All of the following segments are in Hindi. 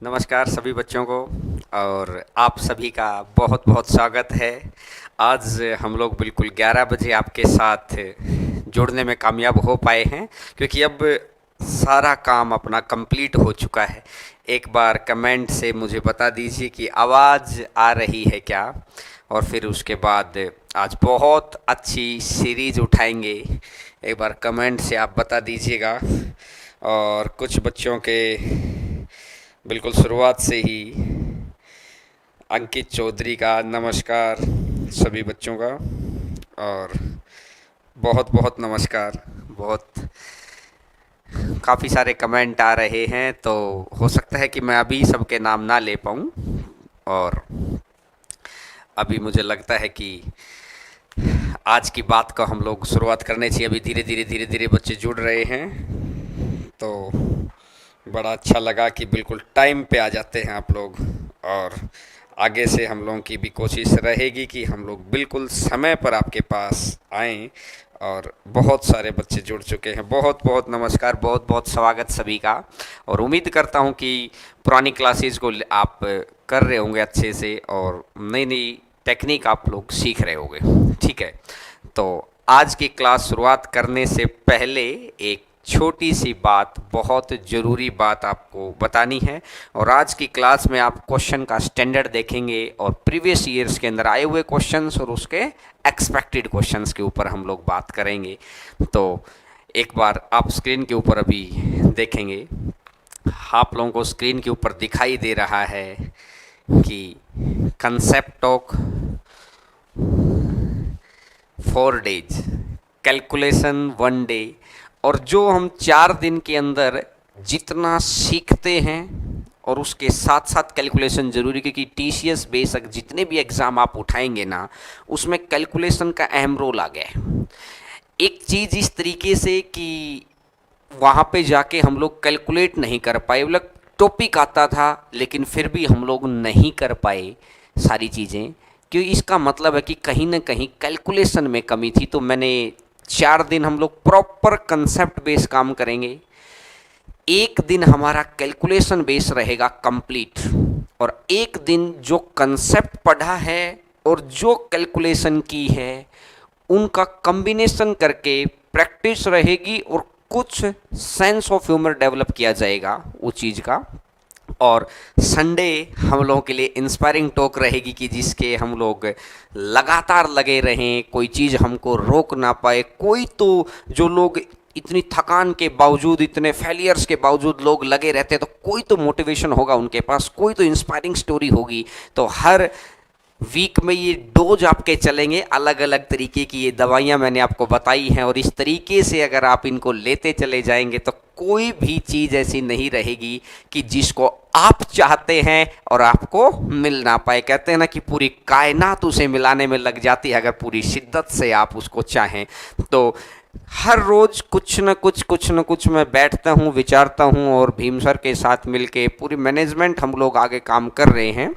नमस्कार सभी बच्चों को और आप सभी का बहुत बहुत स्वागत है। आज हम लोग बिल्कुल 11 बजे आपके साथ जुड़ने में कामयाब हो पाए हैं क्योंकि अब सारा काम अपना कंप्लीट हो चुका है। एक बार कमेंट से मुझे बता दीजिए कि आवाज़ आ रही है क्या, और फिर उसके बाद आज बहुत अच्छी सीरीज़ उठाएंगे। एक बार कमेंट से आप बता दीजिएगा। और कुछ बच्चों के बिल्कुल शुरुआत से ही अंकित चौधरी का नमस्कार सभी बच्चों का, और बहुत बहुत नमस्कार। बहुत काफ़ी सारे कमेंट आ रहे हैं, तो हो सकता है कि मैं अभी सबके नाम ना ले पाऊँ, और अभी मुझे लगता है कि आज की बात का हम लोग शुरुआत करने चाहिए। अभी धीरे धीरे बच्चे जुड़ रहे हैं, तो बड़ा अच्छा लगा कि बिल्कुल टाइम पे आ जाते हैं आप लोग। और आगे से हम लोगों की भी कोशिश रहेगी कि हम लोग बिल्कुल समय पर आपके पास आएं। और बहुत सारे बच्चे जुड़ चुके हैं। बहुत बहुत नमस्कार, बहुत बहुत स्वागत सभी का। और उम्मीद करता हूं कि पुरानी क्लासेस को आप कर रहे होंगे अच्छे से, और नई नई टेक्निक आप लोग सीख रहे होंगे। ठीक है, तो आज की क्लास शुरुआत करने से पहले एक छोटी सी बात, बहुत ज़रूरी बात आपको बतानी है। और आज की क्लास में आप क्वेश्चन का स्टैंडर्ड देखेंगे और प्रीवियस ईयर्स के अंदर आए हुए क्वेश्चंस और उसके एक्सपेक्टेड क्वेश्चंस के ऊपर हम लोग बात करेंगे। तो एक बार आप स्क्रीन के ऊपर अभी देखेंगे, आप लोगों को स्क्रीन के ऊपर दिखाई दे रहा है कि concept of 4 days, calculation 1 day. और जो हम 4 दिन के अंदर जितना सीखते हैं, और उसके साथ साथ कैलकुलेशन ज़रूरी, क्योंकि टीसीएस बेशक जितने भी एग्ज़ाम आप उठाएंगे ना, उसमें कैलकुलेशन का अहम रोल आ गया है। एक चीज़ इस तरीके से कि वहाँ पे जाके हम लोग कैलकुलेट नहीं कर पाए, मतलब टॉपिक आता था लेकिन फिर भी हम लोग नहीं कर पाए सारी चीज़ें, क्यों? इसका मतलब है कि कहीं ना कहीं कैलकुलेशन में कमी थी। तो मैंने 4 दिन हम लोग प्रॉपर कंसेप्ट बेस काम करेंगे। एक दिन हमारा कैलकुलेशन बेस रहेगा कंप्लीट, और एक दिन जो कंसेप्ट पढ़ा है और जो कैलकुलेशन की है उनका कॉम्बिनेशन करके प्रैक्टिस रहेगी, और कुछ सेंस ऑफ ह्यूमर डेवलप किया जाएगा उस चीज़ का। और संडे हम लोगों के लिए इंस्पायरिंग टॉक रहेगी कि जिसके हम लोग लगातार लगे रहें, कोई चीज़ हमको रोक ना पाए। कोई तो जो लोग इतनी थकान के बावजूद, इतने फेलियर्स के बावजूद लोग लगे रहते हैं, तो कोई तो मोटिवेशन होगा उनके पास, कोई तो इंस्पायरिंग स्टोरी होगी। तो हर वीक में ये डोज आपके चलेंगे, अलग अलग तरीके की ये दवाइयाँ मैंने आपको बताई हैं, और इस तरीके से अगर आप इनको लेते चले जाएंगे तो कोई भी चीज़ ऐसी नहीं रहेगी कि जिसको आप चाहते हैं और आपको मिल ना पाए। कहते हैं ना कि पूरी कायनात उसे मिलाने में लग जाती है अगर पूरी शिद्दत से आप उसको चाहें। तो हर रोज़ कुछ न कुछ मैं बैठता हूँ, विचारता हूँ, और भीम सर के साथ मिलके पूरी मैनेजमेंट हम लोग आगे काम कर रहे हैं।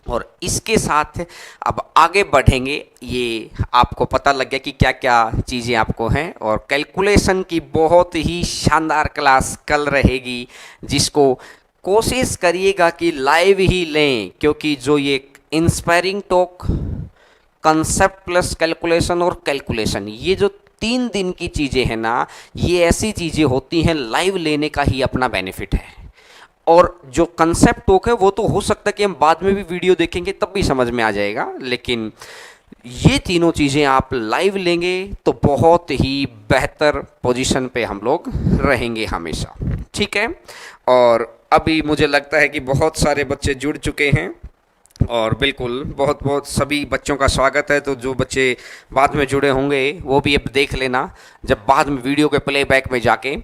और इसके साथ अब आगे बढ़ेंगे। ये आपको पता लग गया कि क्या क्या चीज़ें आपको हैं, और कैलकुलेशन की बहुत ही शानदार क्लास कल रहेगी, जिसको कोशिश करिएगा कि लाइव ही लें, क्योंकि जो ये inspiring talk, concept plus calculation और कैलकुलेशन, ये जो 3 दिन की चीज़ें हैं ना, ये ऐसी चीज़ें होती हैं, लाइव लेने का ही अपना बेनिफिट है। और जो कंसेप्ट टॉक है वो तो हो सकता है कि हम बाद में भी वीडियो देखेंगे तब भी समझ में आ जाएगा, लेकिन ये तीनों चीज़ें आप लाइव लेंगे तो बहुत ही बेहतर पोजीशन पे हम लोग रहेंगे हमेशा। ठीक है, और अभी मुझे लगता है कि बहुत सारे बच्चे जुड़ चुके हैं, और बिल्कुल बहुत बहुत सभी बच्चों का स्वागत है। तो जो बच्चे बाद में जुड़े होंगे वो भी अब देख लेना जब बाद में वीडियो के प्लेबैक में जाके।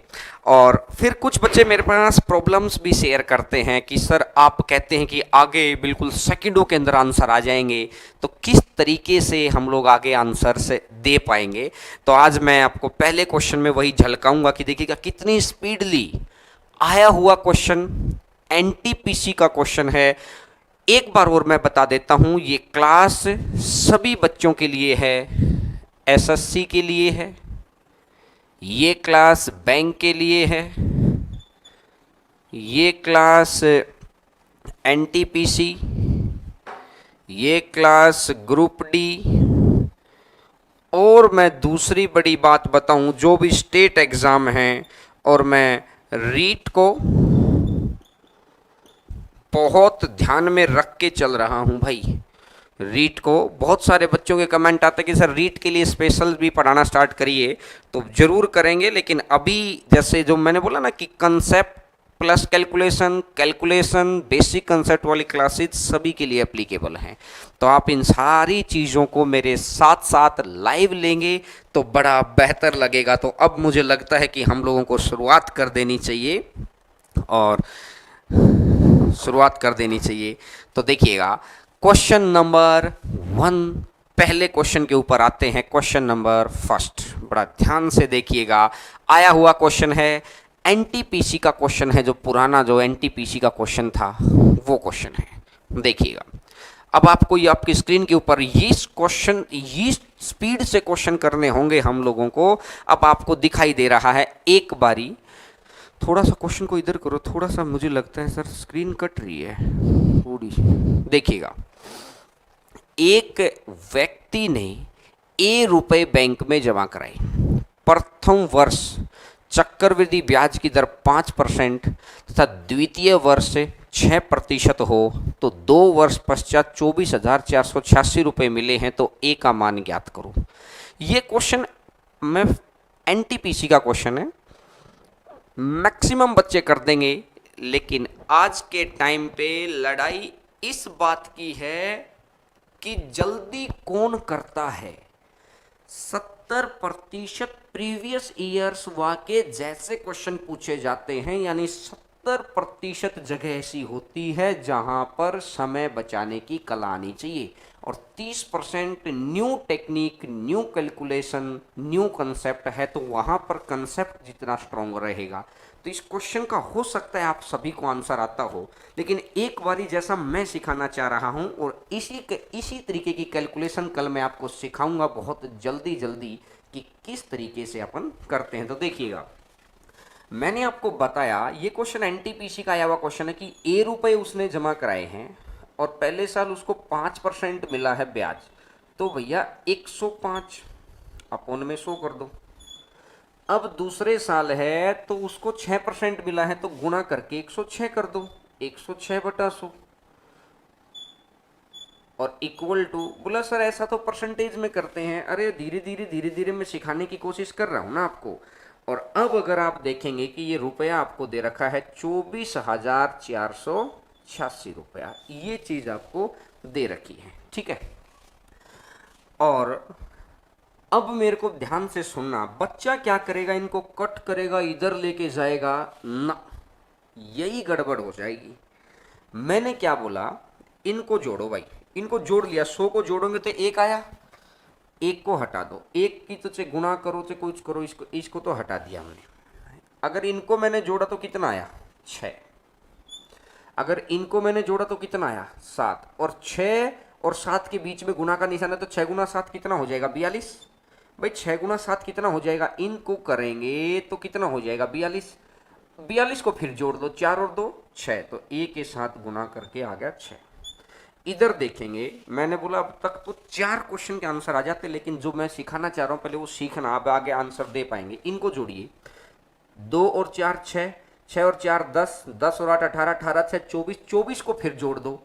और फिर कुछ बच्चे मेरे पास प्रॉब्लम्स भी शेयर करते हैं कि सर आप कहते हैं कि आगे बिल्कुल सेकंडों के अंदर आंसर आ जाएंगे, तो किस तरीके से हम लोग आगे आंसर से दे पाएंगे। तो आज मैं आपको पहले क्वेश्चन में वही झलकाऊंगा कि देखिएगा कितनी स्पीडली आया हुआ क्वेश्चन, एनटीपीसी का क्वेश्चन है। एक बार और मैं बता देता हूं, ये क्लास सभी बच्चों के लिए है, एसएससी के लिए है, ये क्लास बैंक के लिए है, ये क्लास एनटीपीसी, ये क्लास ग्रुप डी, और मैं दूसरी बड़ी बात बताऊं, जो भी स्टेट एग्जाम हैं, और मैं रीट को बहुत ध्यान में रख के चल रहा हूं भाई। रीट को बहुत सारे बच्चों के कमेंट आते हैं कि सर रीट के लिए स्पेशल भी पढ़ाना स्टार्ट करिए, तो जरूर करेंगे, लेकिन अभी जैसे जो मैंने बोला ना कि concept plus calculation, calculation basic concept वाली क्लासेज सभी के लिए एप्लीकेबल हैं। तो आप इन सारी चीज़ों को मेरे साथ साथ लाइव लेंगे तो बड़ा बेहतर लगेगा। तो अब मुझे लगता है कि हम लोगों को शुरुआत कर देनी चाहिए, और शुरुआत कर देनी चाहिए। तो देखिएगा, क्वेश्चन नंबर 1, पहले क्वेश्चन के ऊपर आते हैं। क्वेश्चन नंबर फर्स्ट, बड़ा ध्यान से देखिएगा, आया हुआ क्वेश्चन है, एनटीपीसी का क्वेश्चन है, जो पुराना जो एनटीपीसी का क्वेश्चन था वो क्वेश्चन है। देखिएगा, अब आपको ये आपकी स्क्रीन के ऊपर ये क्वेश्चन, ये स्पीड से क्वेश्चन करने होंगे हम लोगों को। अब आपको दिखाई दे रहा है, एक बारी थोड़ा सा क्वेश्चन को इधर करो, थोड़ा सा मुझे लगता है सर स्क्रीन कट रही है थोड़ी। देखिएगा, एक व्यक्ति ने ए रुपए बैंक में जमा कराए, प्रथम वर्ष चक्रवृद्धि ब्याज की दर 5% तथा द्वितीय वर्ष 6% हो तो 2 वर्ष पश्चात 24,486 रुपये मिले हैं, तो ए का मान ज्ञात करो। ये क्वेश्चन मैं एनटीपीसी का क्वेश्चन है, मैक्सिमम बच्चे कर देंगे, लेकिन आज के टाइम पे लड़ाई इस बात की है कि जल्दी कौन करता है। 70% प्रीवियस ईयर्स वाके जैसे क्वेश्चन पूछे जाते हैं, यानी 70% जगह ऐसी होती है जहां पर समय बचाने की कला आनी चाहिए, और 30% new technique, new calculation, new concept है, तो वहां पर कंसेप्ट जितना स्ट्रॉन्ग रहेगा। तो इस क्वेश्चन का हो सकता है आप सभी को आंसर आता हो, लेकिन एक बारी जैसा मैं सिखाना चाह रहा हूं, और इसी तरीके की कैलकुलेशन कल मैं आपको सिखाऊंगा बहुत जल्दी जल्दी कि किस तरीके से अपन करते हैं। तो देखिएगा, मैंने आपको बताया ये क्वेश्चन एनटीपीसी का आया हुआ क्वेश्चन है कि ए रुपए उसने जमा कराए हैं और पहले साल उसको 5% मिला है ब्याज, तो भैया 105 अपोन में 100 कर दो। अब दूसरे साल है तो उसको 6% मिला है, तो गुणा करके 106 कर दो, 106/100, और इक्वल टू, बोला सर ऐसा तो परसेंटेज में करते हैं। अरे धीरे धीरे मैं सिखाने की कोशिश कर रहा हूं ना आपको। और अब अगर आप देखेंगे कि ये रुपया आपको दे रखा है 24,486 रुपया, ये चीज आपको दे रखी है, ठीक है। और अब मेरे को ध्यान से सुनना, बच्चा क्या करेगा, इनको कट करेगा, इधर लेके जाएगा ना, यही गड़बड़ हो जाएगी। मैंने क्या बोला, इनको जोड़ो भाई, इनको जोड़ लिया, 100 को जोड़ोगे तो 1 आया, 1 को हटा दो, 1 की तो चाहे गुणा करो चाहे कुछ करो, इसको तो हटा दिया हमने। अगर इनको मैंने जोड़ा तो कितना आया, 6। अगर इनको मैंने जोड़ा तो कितना आया, 7, और 6 और 7 के बीच में गुणा का निशान है, तो 6 गुना 7 कितना हो जाएगा, 42। भाई 6 गुना 7 कितना हो जाएगा, इनको करेंगे तो कितना हो जाएगा, 42। 42 को फिर जोड़ दो, 4 और 2 6, तो ए के साथ गुणा करके आ गया 6। इधर देखेंगे, मैंने बोला अब तक तो 4 क्वेश्चन के आंसर आ जाते, लेकिन जो मैं सिखाना चाह रहा हूं पहले वो सीखना, अब आगे आंसर दे पाएंगे। इनको जोड़िए, 2 और 4 6, 6 और 4 10, 10 और 8 18, 18 6 24, 24 को फिर जोड़ दो,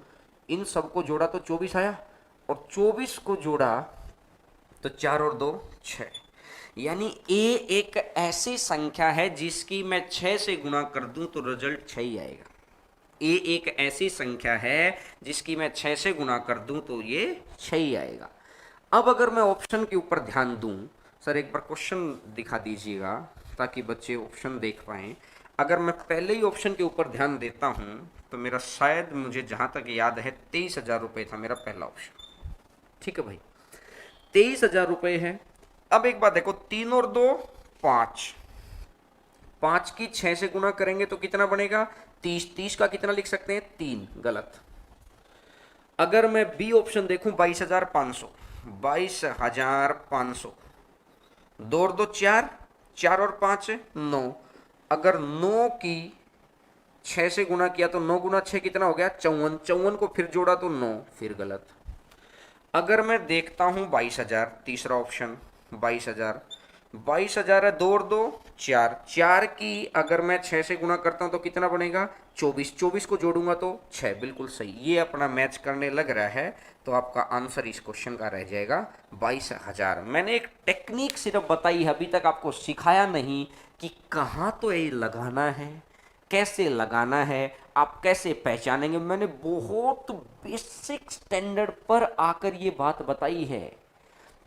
इन सबको जोड़ा तो 24 आया, और 24 को जोड़ा तो 4 और 2 6, यानी ए एक ऐसी संख्या है जिसकी मैं 6 से गुणा कर दूं तो रिजल्ट 6 ही आएगा। ए एक ऐसी संख्या है जिसकी मैं 6 से गुणा कर दूं तो ये 6 ही आएगा। अब अगर मैं ऑप्शन के ऊपर ध्यान दूं, सर एक बार क्वेश्चन दिखा दीजिएगा ताकि बच्चे ऑप्शन देख पाएं। अगर मैं पहले ही ऑप्शन के ऊपर ध्यान देता हूं तो मेरा शायद, मुझे जहां तक याद है 23,000 रुपये था मेरा पहला ऑप्शन, ठीक है भाई, 23,000 रुपये है। अब एक बात देखो, 3 और 2 5, 5 की 6 से गुणा करेंगे तो कितना बनेगा, 30। 30 का कितना लिख सकते हैं, 3, गलत। अगर मैं बी ऑप्शन देखूं 22,500, 22,500, 2 और 2 4, 4 और 5 9, अगर 9 की 6 से गुना किया तो 9 गुना 6 कितना हो गया 54, 54 को फिर जोड़ा तो 9, फिर गलत। अगर मैं देखता हूं 22,000, तीसरा ऑप्शन 22,000, 22,000 है, 2 और 2 4, 4 की अगर मैं 6 से गुना करता हूं तो कितना बनेगा 24, 24 को जोड़ूंगा तो 6, बिल्कुल सही। ये अपना मैच करने लग रहा है तो आपका आंसर इस क्वेश्चन का रह जाएगा 22,000। मैंने एक टेक्निक सिर्फ बताई है, अभी तक आपको सिखाया नहीं कि कहाँ तो ये लगाना है, कैसे लगाना है, आप कैसे पहचानेंगे। मैंने बहुत बेसिक स्टैंडर्ड पर आकर ये बात बताई है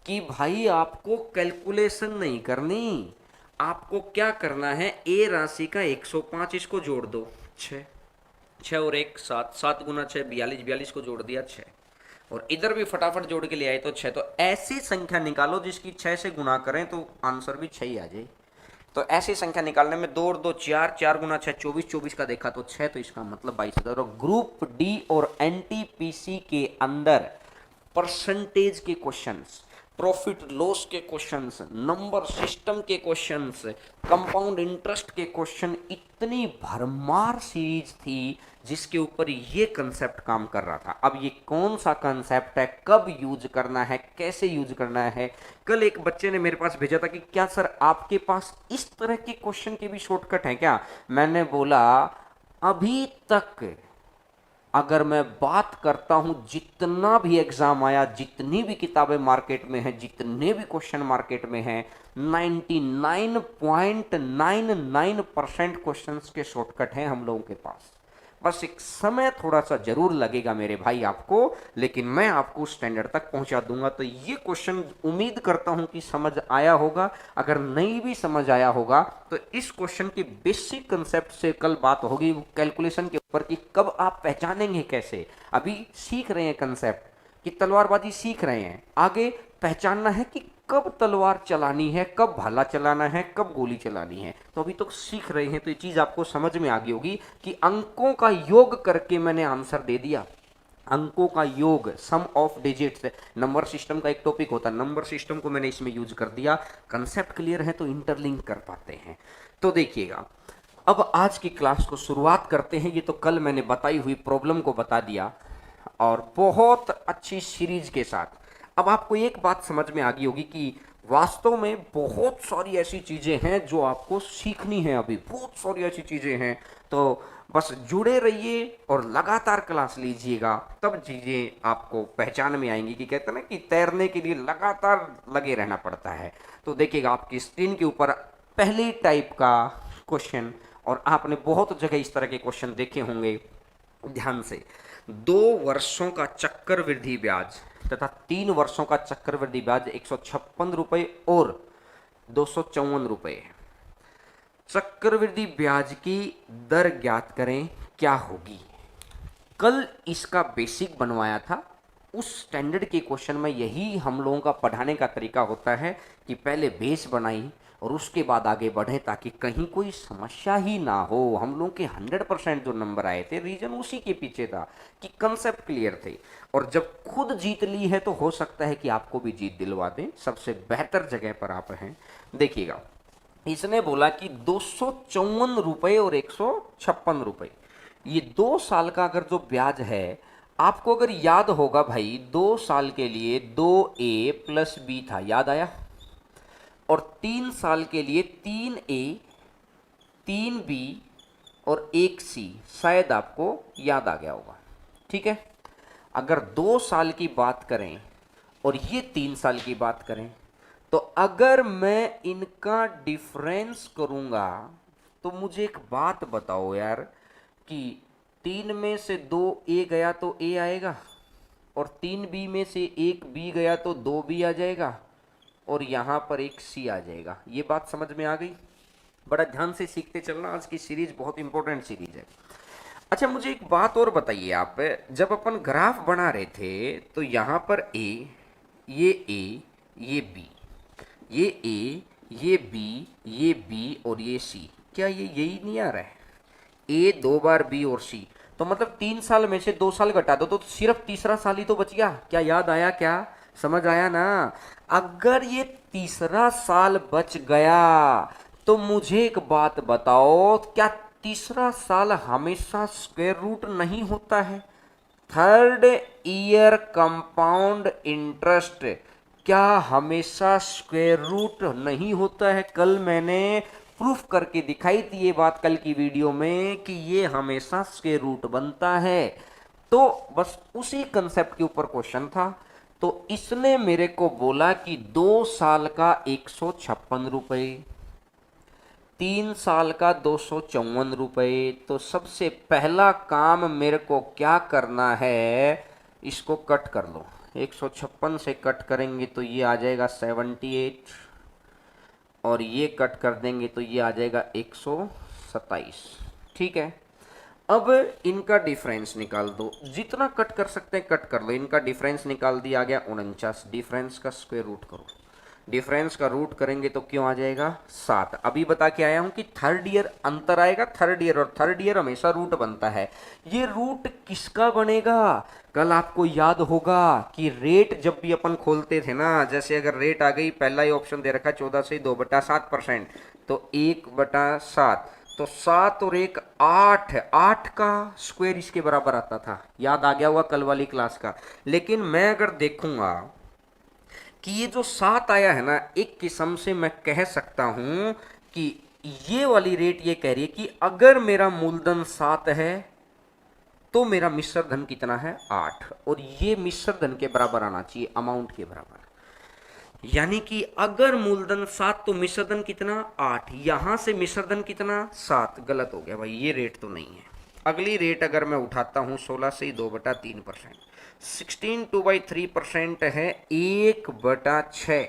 कि भाई आपको कैलकुलेशन नहीं करनी, आपको क्या करना है, ए राशि का 105 इसको जोड़ दो 6, 6 और 1 7, 7 गुना 6 42, 42 को जोड़ दिया 6, और इधर भी फटाफट जोड़ के ले आए तो 6। तो ऐसी संख्या निकालो जिसकी 6 से गुना करें तो आंसर भी 6 ही आ जाए। तो ऐसी संख्या निकालने में 2 और 2 4, 4 गुना 6 24, 24 का देखा तो 6, तो इसका मतलब 22,000। और ग्रुप डी और एनटीपीसी के अंदर परसेंटेज के क्वेश्चंस, प्रॉफिट लॉस के क्वेश्चंस, नंबर सिस्टम के क्वेश्चंस, कंपाउंड इंटरेस्ट के क्वेश्चन, इतनी भरमार सीरीज थी जिसके ऊपर ये कंसेप्ट काम कर रहा था। अब ये कौन सा कंसेप्ट है, कब यूज करना है, कैसे यूज करना है, कल एक बच्चे ने मेरे पास भेजा था कि क्या सर आपके पास इस तरह के क्वेश्चन के भी शॉर्टकट है क्या। मैंने बोला अभी तक अगर मैं बात करता हूं जितना भी एग्जाम आया, जितनी भी किताबें मार्केट में हैं, जितने भी क्वेश्चन मार्केट में हैं, 99.99% क्वेश्चंस के शॉर्टकट हैं हम लोगों के पास। बस एक समय थोड़ा सा जरूर लगेगा मेरे भाई आपको, लेकिन मैं आपको स्टैंडर्ड तक पहुंचा दूंगा। तो ये क्वेश्चन उम्मीद करता हूं कि समझ आया होगा। अगर नहीं भी समझ आया होगा तो इस क्वेश्चन के बेसिक कंसेप्ट से कल बात होगी कैलकुलेशन के ऊपर कि कब आप पहचानेंगे कैसे। अभी सीख रहे हैं कंसेप्ट कि तलवारबाजी सीख रहे हैं, आगे पहचानना है कि कब तलवार चलानी है, कब भाला चलाना है, कब गोली चलानी है। तो अभी तो सीख रहे हैं, तो ये चीज आपको समझ में आ गई होगी कि अंकों का योग करके मैंने आंसर दे दिया। अंकों का योग, सम ऑफ डिजिट्स, नंबर सिस्टम का एक टॉपिक होता है, नंबर सिस्टम को मैंने इसमें यूज कर दिया। कंसेप्ट क्लियर है तो इंटरलिंक कर पाते हैं। तो देखिएगा, अब आज की क्लास को शुरुआत करते हैं। ये तो कल मैंने बताई हुई प्रॉब्लम को बता दिया और बहुत अच्छी सीरीज के साथ। अब आपको एक बात समझ में आ गई होगी कि वास्तव में बहुत सारी ऐसी चीजें हैं जो आपको सीखनी है, अभी बहुत सारी ऐसी चीजें हैं। तो बस जुड़े रहिए और लगातार क्लास लीजिएगा, तब चीजें आपको पहचान में आएंगी। कि कहते हैं ना कि तैरने के लिए लगातार लगे रहना पड़ता है। तो देखिएगा आपकी स्क्रीन के ऊपर पहली टाइप का क्वेश्चन, और आपने बहुत जगह इस तरह के क्वेश्चन देखे होंगे, ध्यान से। 2 वर्षों का चक्रवृद्धि ब्याज तथा 3 वर्षों का चक्रवृद्धि ब्याज 156 रुपए और 254 रुपए। चक्रवृद्धि ब्याज की दर ज्ञात करें, क्या होगी। कल इसका बेसिक बनवाया था। उस स्टैंडर्ड के क्वेश्चन में यही हम लोगों का पढ़ाने का तरीका होता है कि पहले बेस बनाई और उसके बाद आगे बढ़े, ताकि कहीं कोई समस्या ही ना हो। हम लोगों के 100% जो नंबर आए थे, रीजन उसी के पीछे था कि कंसेप्ट क्लियर थे। और जब खुद जीत ली है तो हो सकता है कि आपको भी जीत दिलवा दें। सबसे बेहतर जगह पर आप हैं। देखिएगा, इसने बोला कि 254 रुपए और 156 रुपए, ये 2 साल का अगर जो ब्याज है, आपको अगर याद होगा भाई, 2 साल के लिए 2A प्लस B था, याद आया। और 3 साल के लिए 3A 3B और 1C, शायद आपको याद आ गया होगा। ठीक है, अगर 2 साल की बात करें और ये 3 साल की बात करें, तो अगर मैं इनका डिफरेंस करूंगा तो मुझे एक बात बताओ यार, कि 3 में से 2A गया तो A आएगा, और 3B में से 1B गया तो 2B आ जाएगा, और यहां पर 1C आ जाएगा। ये बात समझ में आ गई। बड़ा ध्यान से सीखते चलना, आज की सीरीज बहुत इंपॉर्टेंट सीरीज है। अच्छा, मुझे एक बात और बताइए आप, जब अपन ग्राफ बना रहे थे तो यहाँ पर A, ये B, ये A, ये B, ये B और ये C, क्या ये यही नहीं आ रहा है? A 2 बार B और C, तो मतलब 3 साल में से 2 साल घटा दो तो सिर्फ तीसरा साल ही तो बच गया। क्या याद आया? क्या समझ आया ना? अगर ये तीसरा साल बच गया तो मुझे एक बात बताओ, क्या तीसरा साल हमेशा स्क्वायर रूट नहीं होता है। थर्ड ईयर कंपाउंड इंटरेस्ट क्या हमेशा स्क्वायर रूट नहीं होता है? कल मैंने प्रूफ करके दिखाई थी ये बात कल की वीडियो में कि ये हमेशा स्क्वायर रूट बनता है। तो बस उसी कंसेप्ट के ऊपर क्वेश्चन था। तो इसने मेरे को बोला कि 2 साल का 156 रुपये, 3 साल का 254 रुपये। तो सबसे पहला काम मेरे को क्या करना है, इसको कट कर लो। 156 से कट करेंगे तो ये आ जाएगा 78, और ये कट कर देंगे तो ये आ जाएगा 127। ठीक है, अब इनका डिफरेंस निकाल दो, जितना कट कर सकते हैं कट कर लो। इनका डिफरेंस निकाल दिया गया 49। डिफरेंस का स्क्वायर रूट करो, डिफरेंस का रूट करेंगे तो क्यों आ जाएगा 7। अभी बता के आया हूं कि थर्ड ईयर अंतर आएगा, थर्ड ईयर और थर्ड ईयर हमेशा रूट बनता है। ये रूट किसका बनेगा? कल आपको याद होगा कि रेट जब भी अपन खोलते थे ना, जैसे अगर रेट आ गई, पहला ही ऑप्शन दे रखा 14 से 2/7%, तो 1/7, तो 7 और 1 8, 8 का स्क्वायर इसके बराबर आता था। याद आ गया होगा कल वाली क्लास का। लेकिन मैं अगर देखूंगा कि ये जो 7 आया है ना, एक किस्म से मैं कह सकता हूं कि ये वाली रेट ये कह रही है कि अगर मेरा मूलधन 7 है तो मेरा मिश्र धन कितना है 8, और ये मिश्र धन के बराबर आना चाहिए, अमाउंट के बराबर। यानी कि अगर मूलधन 7 तो मिश्र धन कितना 8, यहां से मिश्र धन कितना 7। गलत हो गया भाई, ये रेट तो नहीं है। अगली रेट अगर मैं उठाता हूं 16 से 2/3%, 16 2/3% है 1/6।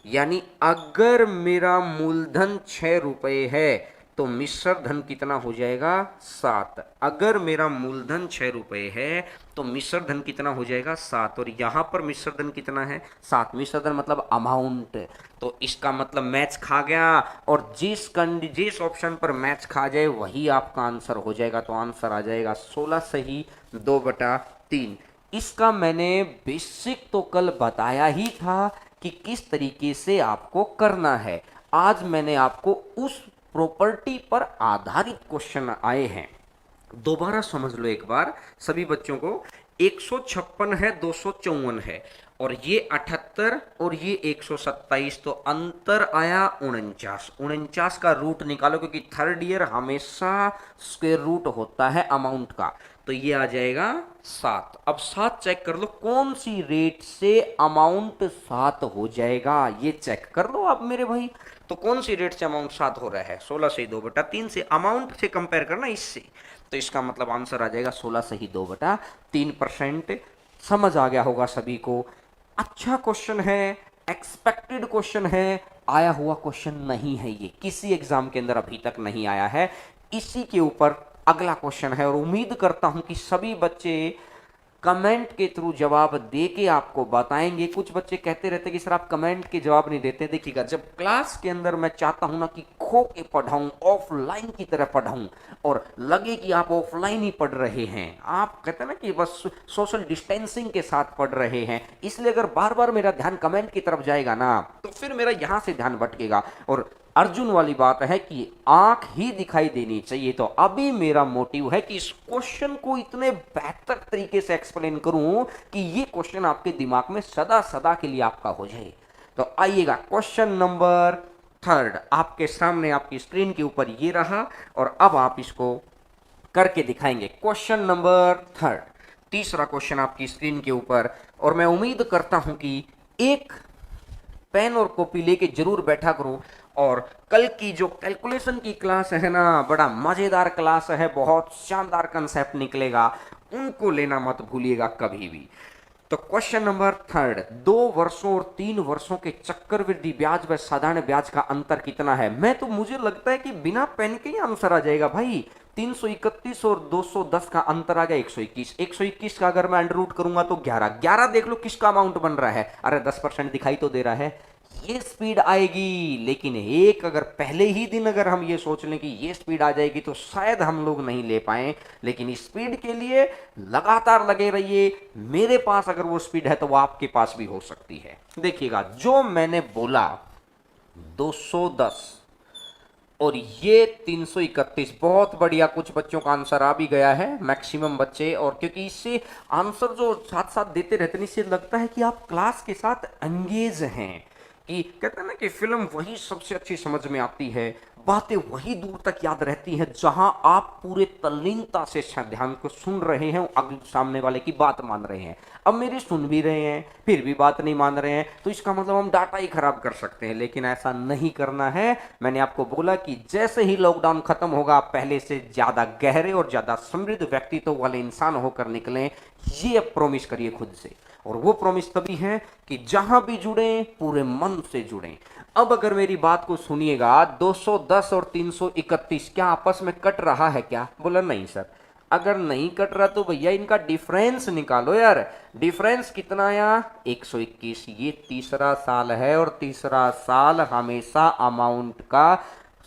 यानी अगर मेरा मूलधन 6 रुपये है तो मिश्र धन कितना हो जाएगा 7। अगर मेरा मूलधन 6 रुपये है तो मिश्र धन कितना हो जाएगा 7, और यहां पर मिश्र धन कितना है 7। मिश्र धन मतलब अमाउंट। तो इसका मतलब मैच खा गया, और जिस ऑप्शन पर मैच खा जाए वही आपका आंसर हो जाएगा। तो आंसर आ जाएगा 16 सही 2/3। इसका मैंने बेसिक तो कल बताया ही था कि किस तरीके से आपको करना है। आज मैंने आपको उस प्रॉपर्टी पर आधारित क्वेश्चन आए हैं, दोबारा समझ लो एक बार सभी बच्चों को। 156 है, 254 है, और ये 78 और ये 127, तो अंतर आया 49। 49 का रूट निकालो, क्योंकि थर्ड ईयर हमेशा स्क्वायर रूट होता है अमाउंट का। तो ये आ जाएगा 7। अब 7 चेक कर लो कौन सी रेट से अमाउंट 7 हो जाएगा, ये चेक कर लो आप मेरे भाई। तो कौन सी रेट से अमाउंट 7 हो रहा है? 16 से 2/3 से। अमाउंट से कंपेयर करना इससे, तो इसका मतलब आंसर आ जाएगा 16 से ही 2/3%। समझ आ गया होगा सभी को। अच्छा क्वेश्चन है, एक्सपेक्टेड क्वेश्चन है, आया हुआ क्वेश्चन नहीं है, ये किसी एग्जाम के अंदर अभी तक नहीं आया है। इसी के ऊपर अगला क्वेश्चन है, और उम्मीद करता हूं कि सभी बच्चे कमेंट के थ्रू जवाब दे के आपको बताएंगे। कुछ बच्चे कहते रहते कि सर आप कमेंट के जवाब नहीं देते। देखिएगा, जब क्लास के अंदर मैं चाहता हूं ना कि खो के पढ़ाऊं, ऑफलाइन की तरह पढ़ाऊं, और लगे कि आप ऑफलाइन ही पढ़ रहे हैं, आप कहते हैं ना कि बस सोशल डिस्टेंसिंग के साथ पढ़ रहे हैं, इसलिए अगर बार बार मेरा ध्यान कमेंट की तरफ जाएगा ना तो फिर मेरा यहां से ध्यान भटकेगा। और अर्जुन वाली बात है कि आंख ही दिखाई देनी चाहिए। तो अभी मेरा मोटिव है कि इस क्वेश्चन को इतने बेहतर तरीके से एक्सप्लेन करूं कि ये क्वेश्चन आपके दिमाग में सदा सदा के लिए आपका हो जाए। तो आइएगा, क्वेश्चन नंबर 3 आपके सामने आपकी स्क्रीन के ऊपर ये रहा, और अब आप इसको करके दिखाएंगे। क्वेश्चन नंबर 3, तीसरा क्वेश्चन आपकी स्क्रीन के ऊपर, और मैं उम्मीद करता हूं कि एक पेन और कॉपी लेके जरूर बैठा करो। और कल की जो कैलकुलेशन की क्लास है ना, बड़ा मजेदार क्लास है, बहुत शानदार कंसेप्ट निकलेगा, उनको लेना मत भूलिएगा कभी भी। तो क्वेश्चन नंबर 3, 2 वर्षों और 3 वर्षों के चक्रवृद्धि ब्याज व साधारण ब्याज का अंतर कितना है? मुझे लगता है कि बिना पेन के ही आंसर आ जाएगा भाई। 331 और 210 का अंतर आ गया 121। 121 का अगर मैं अंडर रूट करूंगा तो 11। 11 देख लो किसका अमाउंट बन रहा है, अरे 10% दिखाई तो दे रहा है। ये स्पीड आएगी, लेकिन एक अगर पहले ही दिन अगर हम ये सोच लें कि ये स्पीड आ जाएगी तो शायद हम लोग नहीं ले पाए। लेकिन इस स्पीड के लिए लगातार लगे रहिए। मेरे पास अगर वो स्पीड है तो वो आपके पास भी हो सकती है। देखिएगा, जो मैंने बोला 210 और ये 331। बहुत बढ़िया, कुछ बच्चों का आंसर आ भी गया है, मैक्सिमम बच्चे। और क्योंकि इससे आंसर जो साथ साथ देते रहते हैं, इससे लगता है कि आप क्लास के साथ एंगेज हैं, कि कहते हैं ना कि फिल्म वही सबसे अच्छी समझ में आती है, बातें वही दूर तक याद रहती हैं जहां आप पूरे तल्लीनता से ध्यान को सुन रहे हैं, अगले सामने वाले की बात मान रहे हैं। अब मेरी सुन भी रहे हैं फिर भी बात नहीं मान रहे हैं, तो इसका मतलब हम डाटा ही खराब कर सकते हैं, लेकिन ऐसा नहीं करना है। मैंने आपको बोला कि जैसे ही लॉकडाउन खत्म होगा, आप पहले से ज्यादा गहरे और ज्यादा समृद्ध व्यक्तित्व वाले इंसान होकर निकलें, ये अब प्रॉमिस करिए खुद से। और वो प्रॉमिस तभी है कि जहां भी जुड़े पूरे मन से जुड़े। अब अगर मेरी बात को सुनिएगा, 210 और 331 क्या आपस में कट रहा है क्या? बोला नहीं सर। अगर नहीं कट रहा तो भैया इनका डिफरेंस निकालो यार। डिफरेंस कितना आया? 121। ये तीसरा साल है और तीसरा साल हमेशा अमाउंट का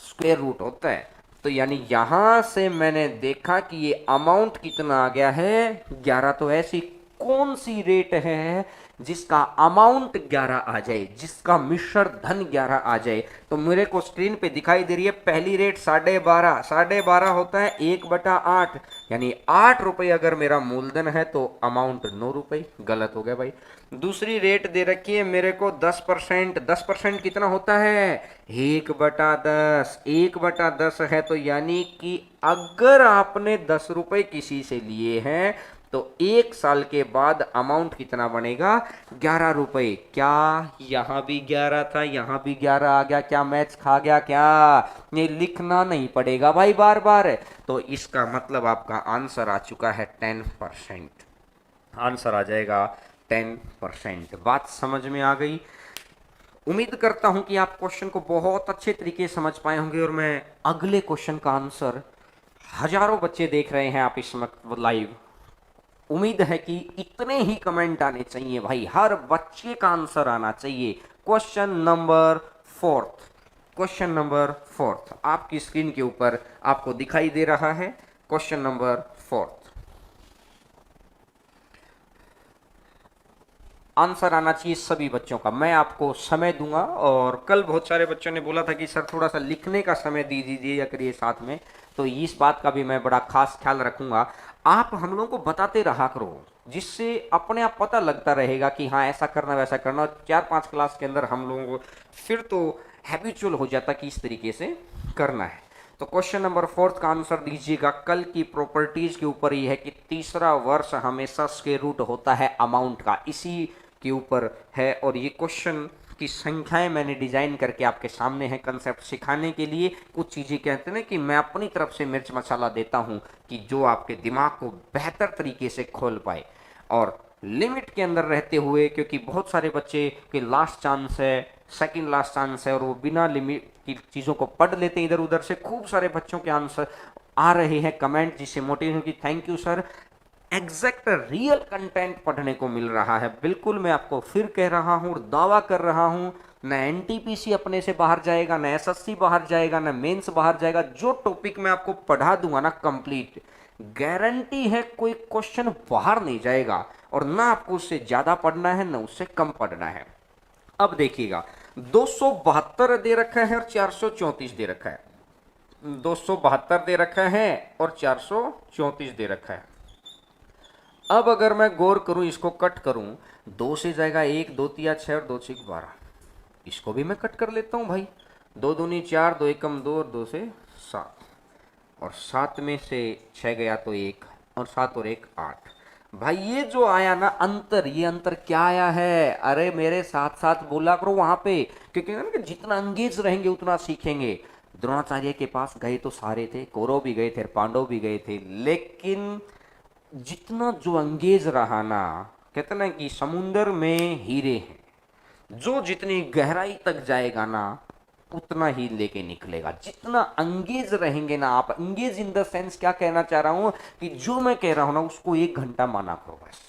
स्क्वायर रूट होता है। तो यानी यहां से मैंने देखा कि ये अमाउंट कितना आ गया है, 11। तो ऐसी कौन सी रेट है जिसका अमाउंट 11 आ जाए, जिसका मिश्र धन 11 आ जाए? तो मेरे को स्क्रीन पे दिखाई दे रही है पहली रेट 12.5। 12.5 होता है 1/8, यानी 8 रुपए अगर मेरा मूलधन है तो अमाउंट 9 रुपए। गलत हो गया भाई। दूसरी रेट दे रखी है मेरे को 10%। 10% कितना होता है? 1/10। 1/10 है तो यानी कि अगर आपने 10 रुपए किसी से लिए हैं तो 1 साल के बाद अमाउंट कितना बनेगा? 11 रुपए। क्या यहां भी 11 था, यहां भी 11 आ गया? क्या मैथ्स खा गया क्या? ये लिखना नहीं पड़ेगा भाई बार बार। तो इसका मतलब आपका आंसर आ चुका है 10%। आंसर आ जाएगा 10%। बात समझ में आ गई? उम्मीद करता हूं कि आप क्वेश्चन को बहुत अच्छे तरीके से समझ पाए होंगे। और मैं अगले क्वेश्चन का आंसर, हजारों बच्चे देख रहे हैं आप इस वक्त लाइव, उम्मीद है कि इतने ही कमेंट आने चाहिए भाई, हर बच्चे का आंसर आना चाहिए। Question number 4। क्वेश्चन नंबर 4 आपकी स्क्रीन के ऊपर आपको दिखाई दे रहा है। क्वेश्चन नंबर 4 आंसर आना चाहिए सभी बच्चों का। मैं आपको समय दूंगा, और कल बहुत सारे बच्चों ने बोला था कि सर थोड़ा सा लिखने का समय दे दीजिए या करिए साथ में, तो इस बात का भी मैं बड़ा खास ख्याल रखूंगा। आप हम लोगों को बताते रहा करो, जिससे अपने आप पता लगता रहेगा कि हाँ ऐसा करना वैसा करना। और 4-5 क्लास के अंदर हम लोगों को फिर तो हैबिचुअल हो जाता कि इस तरीके से करना है। तो क्वेश्चन नंबर 4 का आंसर दीजिएगा। कल की प्रॉपर्टीज के ऊपर ही है कि तीसरा वर्ष हमेशा स्क्वायर रूट होता है अमाउंट का, इसी के ऊपर है। और ये क्वेश्चन की संख्याएं मैंने डिजाइन करके आपके सामने है कंसेप्ट सिखाने के लिए। कुछ चीजें कहते हैं ना कि मैं अपनी तरफ से मिर्च मसाला देता हूं कि जो आपके दिमाग को बेहतर तरीके से खोल पाए, और लिमिट के अंदर रहते हुए, क्योंकि बहुत सारे बच्चे के लास्ट चांस है, सेकंड लास्ट चांस है, और वो बिना लिमिट की चीज़ों को पढ़ लेते हैं इधर उधर से। खूब सारे बच्चों के आंसर आ रहे हैं कमेंट, जिससे मोटिवेशन की thank you sir. Exact real content पढ़ने को मिल रहा है। बिल्कुल मैं आपको फिर कह रहा हूं और दावा कर रहा हूं, न एनटीपीसी अपने से बाहर जाएगा, न एसएससी बाहर जाएगा, न मेंस बाहर जाएगा। जो टॉपिक मैं आपको पढ़ा दूंगा ना कंप्लीट, गारंटी है कोई क्वेश्चन बाहर नहीं जाएगा। और ना आपको उससे ज्यादा पढ़ना है, ना उससे कम पढ़ना है। अब देखिएगा, 272 दे रखा है और 434 दे रखा है। 272 दे रखा है और 434 दे रखा है। अब अगर मैं गौर करूं, इसको कट करूं, 2 से जाएगा 1, 2 तिया 6 और 2 से 12। इसको भी मैं कट कर लेता हूं भाई। 2 दूनी 4, 2 एकम 2 और 2 से 7, और 7 में से 6 गया तो 1, और 7 और 1 8। भाई ये जो आया ना अंतर, ये अंतर क्या आया है? अरे मेरे साथ साथ बोला करो वहां पे, क्योंकि ना जितना अंगेज रहेंगे उतना सीखेंगे। द्रोणाचार्य के पास गए तो सारे थे, कौरव भी गए थे, पांडव भी गए थे, लेकिन जितना जो अंगेज रहा ना, कहते ना कि समुंदर में हीरे हैं, जो जितनी गहराई तक जाएगा ना उतना ही लेके निकलेगा। जितना अंगेज रहेंगे ना आप, अंगेज इन द सेंस क्या कहना चाह रहा हूं कि जो मैं कह रहा हूं ना उसको 1 घंटा माना करो बस।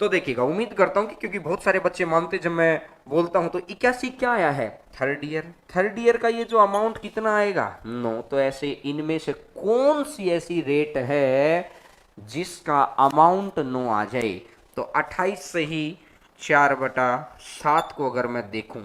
तो देखिएगा, उम्मीद करता हूं कि क्योंकि बहुत सारे बच्चे मानते जब मैं बोलता हूं, तो 81 क्या आया है? Third year. थर्ड ईयर का ये जो अमाउंट कितना आएगा? 9। तो ऐसे इनमें से कौन सी ऐसी रेट है जिसका अमाउंट 9 आ जाए? तो 28 से ही 4/7 को अगर मैं देखूं,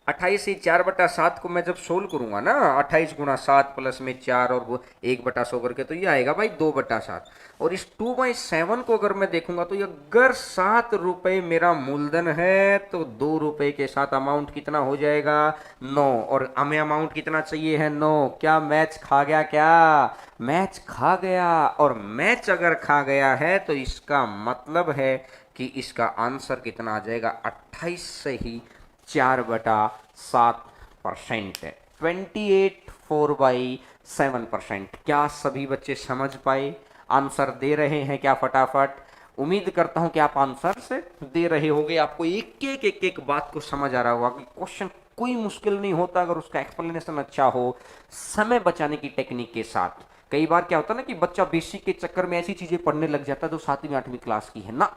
28 से 4/7 को मैं जब सोल्व करूंगा ना, 28 गुणा 7 प्लस में 4 और वो 1/100 करके, तो ये आएगा भाई 2/7। और इस 2/7 को अगर मैं देखूंगा तो ये अगर 7 रुपये मेरा मूलधन है तो 2 रुपये के साथ अमाउंट कितना हो जाएगा, 9। और हमें अमाउंट कितना चाहिए है, 9। क्या मैच खा गया, क्या मैच खा गया? और मैच अगर खा गया है तो इसका मतलब है कि इसका आंसर कितना आ जाएगा, 28 से ही 4/7% है, 28/4/7%। क्या सभी बच्चे समझ पाए? आंसर दे रहे हैं क्या फटाफट? उम्मीद करता हूं कि आप आंसर से दे रहे होंगे, आपको एक एक एक एक बात को समझ आ रहा होगा कि क्वेश्चन कोई मुश्किल नहीं होता अगर उसका एक्सप्लेनेशन अच्छा हो, समय बचाने की टेक्निक के साथ। कई बार क्या होता है ना कि बच्चा बेसिक के चक्कर में ऐसी चीजें पढ़ने लग जाता है जो 7वीं 8वीं क्लास की है ना।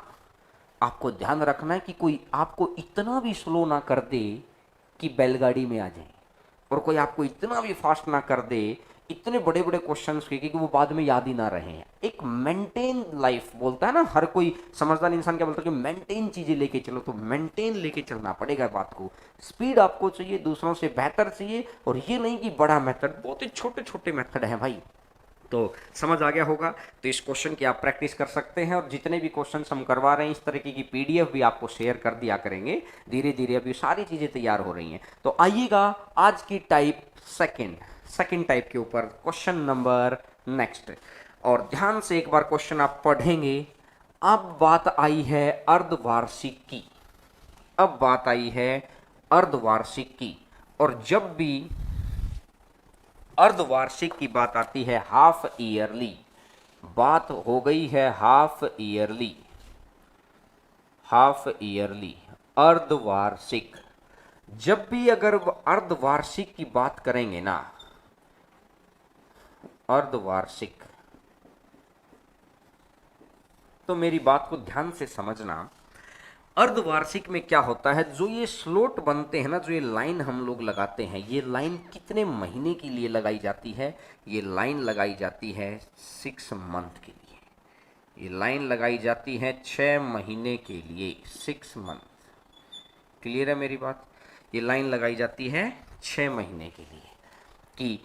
आपको ध्यान रखना है कि कोई आपको इतना भी स्लो ना कर दे कि बैलगाड़ी में आ जाए, और कोई आपको इतना भी फास्ट ना कर दे इतने बड़े बड़े क्वेश्चंस के कि वो बाद में याद ही ना रहे। एक मेंटेन लाइफ बोलता है ना, हर कोई समझदार इंसान क्या बोलता है कि मेंटेन चीजें लेके चलो, तो मेंटेन लेके चलना पड़ेगा बात को। स्पीड आपको चाहिए, दूसरों से बेहतर चाहिए, और ये नहीं कि बड़ा मेथड, बहुत ही छोटे छोटे मेथड है भाई। तो समझ आ गया होगा। तो इस क्वेश्चन की आप प्रैक्टिस कर सकते हैं, और जितने भी क्वेश्चन हम करवा रहे हैं इस तरीके की पीडीएफ भी आपको शेयर कर दिया करेंगे धीरे धीरे। अभी सारी चीजें तैयार हो रही हैं। तो आइएगा आज की टाइप सेकंड टाइप के ऊपर क्वेश्चन नंबर नेक्स्ट। और ध्यान से एक बार क्वेश्चन आप पढ़ेंगे। अब बात आई है अर्धवार्षिक की, अब बात आई है अर्धवार्षिक की। और जब भी अर्धवार्षिक की बात आती है, हाफ ईयरली बात हो गई है, हाफ ईयरली, हाफ ईयरली, अर्धवार्षिक। जब भी अगर अर्धवार्षिक की बात करेंगे ना, अर्धवार्षिक, तो मेरी बात को ध्यान से समझना। अर्धवार्षिक में क्या होता है, जो ये स्लोट बनते हैं ना, जो ये लाइन हम लोग लगाते हैं, ये लाइन कितने महीने के लिए लगाई जाती है? ये लाइन लगाई जाती है 6 मंथ के लिए, ये लाइन लगाई जाती है 6 महीने के लिए, 6 मंथ। क्लियर है मेरी बात? ये लाइन लगाई जाती है 6 महीने के लिए कि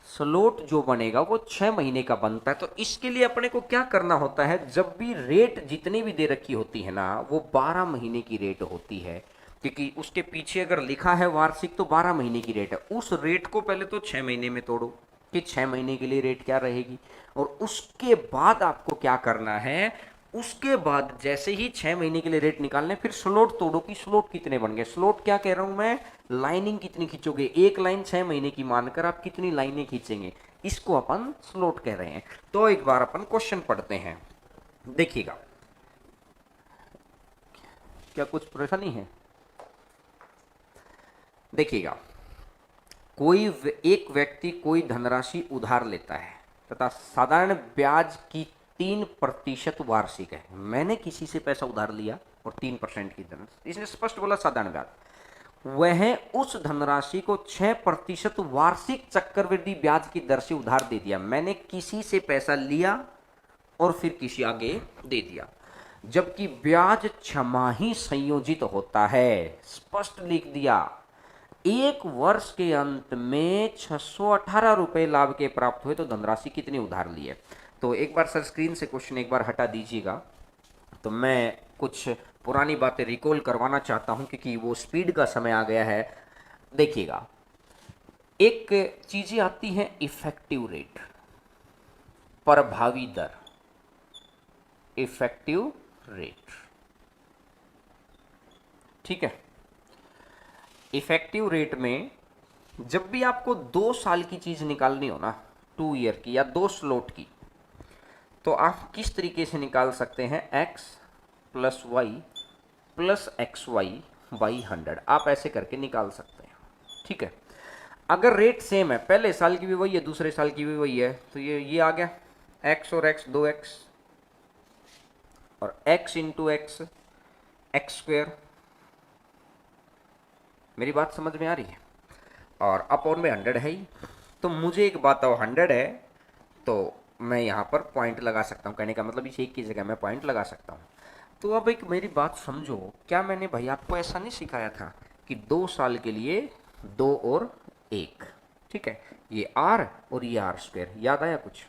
स्लोट जो बनेगा वो 6 महीने का बनता है। तो इसके लिए अपने को क्या करना होता है, जब भी रेट जितनी भी दे रखी होती है ना, वो 12 महीने की रेट होती है, क्योंकि उसके पीछे अगर लिखा है वार्षिक तो 12 महीने की रेट है। उस रेट को पहले तो 6 महीने में तोड़ो कि 6 महीने के लिए रेट क्या रहेगी, और उसके बाद आपको क्या करना है, उसके बाद जैसे ही 6 महीने के लिए रेट निकालने, फिर स्लोट तोड़ो कि स्लोट कितने बन गए। स्लोट क्या कह रहा हूं मैं, लाइनिंग कितनी खींचोगे, एक लाइन 6 महीने की मानकर आप कितनी लाइनें खींचेंगे, इसको अपन स्लोट कह रहे हैं। तो एक बार अपन क्वेश्चन पढ़ते हैं, देखिएगा। क्या कुछ परेशानी है? देखिएगा, एक व्यक्ति कोई धनराशि उधार लेता है तथा साधारण ब्याज की 3% वार्षिक है। मैंने किसी से पैसा उधार लिया और 3% की दर, इसने स्पष्ट बोला साधारण ब्याज, वह उस धनराशि को 6% वार्षिक चक्रवृद्धि ब्याज की दर से उधार दे दिया। मैंने किसी से पैसा लिया और फिर किसी आगे दे दिया, जबकि ब्याज छमाही संयोजित होता है। स्पष्ट लिख दिया, एक वर्ष के अंत में 618 रुपए लाभ के प्राप्त हुए तो धनराशि कितनी उधार ली है। तो एक बार सर स्क्रीन से क्वेश्चन एक बार हटा दीजिएगा, तो मैं कुछ पुरानी बातें रिकॉल करवाना चाहता हूं क्योंकि वो स्पीड का समय आ गया है। देखिएगा, एक चीजें आती हैं इफेक्टिव रेट, प्रभावी दर, इफेक्टिव रेट, ठीक है। इफेक्टिव रेट में जब भी आपको 2 साल की चीज निकालनी हो ना, 2 ईयर की या 2 स्लोट की, तो आप किस तरीके से निकाल सकते हैं, x plus y plus x y by 100, आप ऐसे करके निकाल सकते हैं, ठीक है। अगर रेट सेम है, पहले साल की भी वही है, दूसरे साल की भी वही है, तो ये आ गया x और x 2x, और x into x x square. मेरी बात समझ में आ रही है? और अपॉन में 100 है ही, तो मुझे एक बात, 100 है तो मैं यहाँ पर पॉइंट लगा सकता हूँ। कहने का मतलब इस एक की जगह मैं पॉइंट लगा सकता हूँ। तो अब एक मेरी बात समझो, क्या मैंने भाई आपको ऐसा नहीं सिखाया था कि 2 साल के लिए 2 और 1, ठीक है, ये r और ये r स्क्वायर। याद आया कुछ?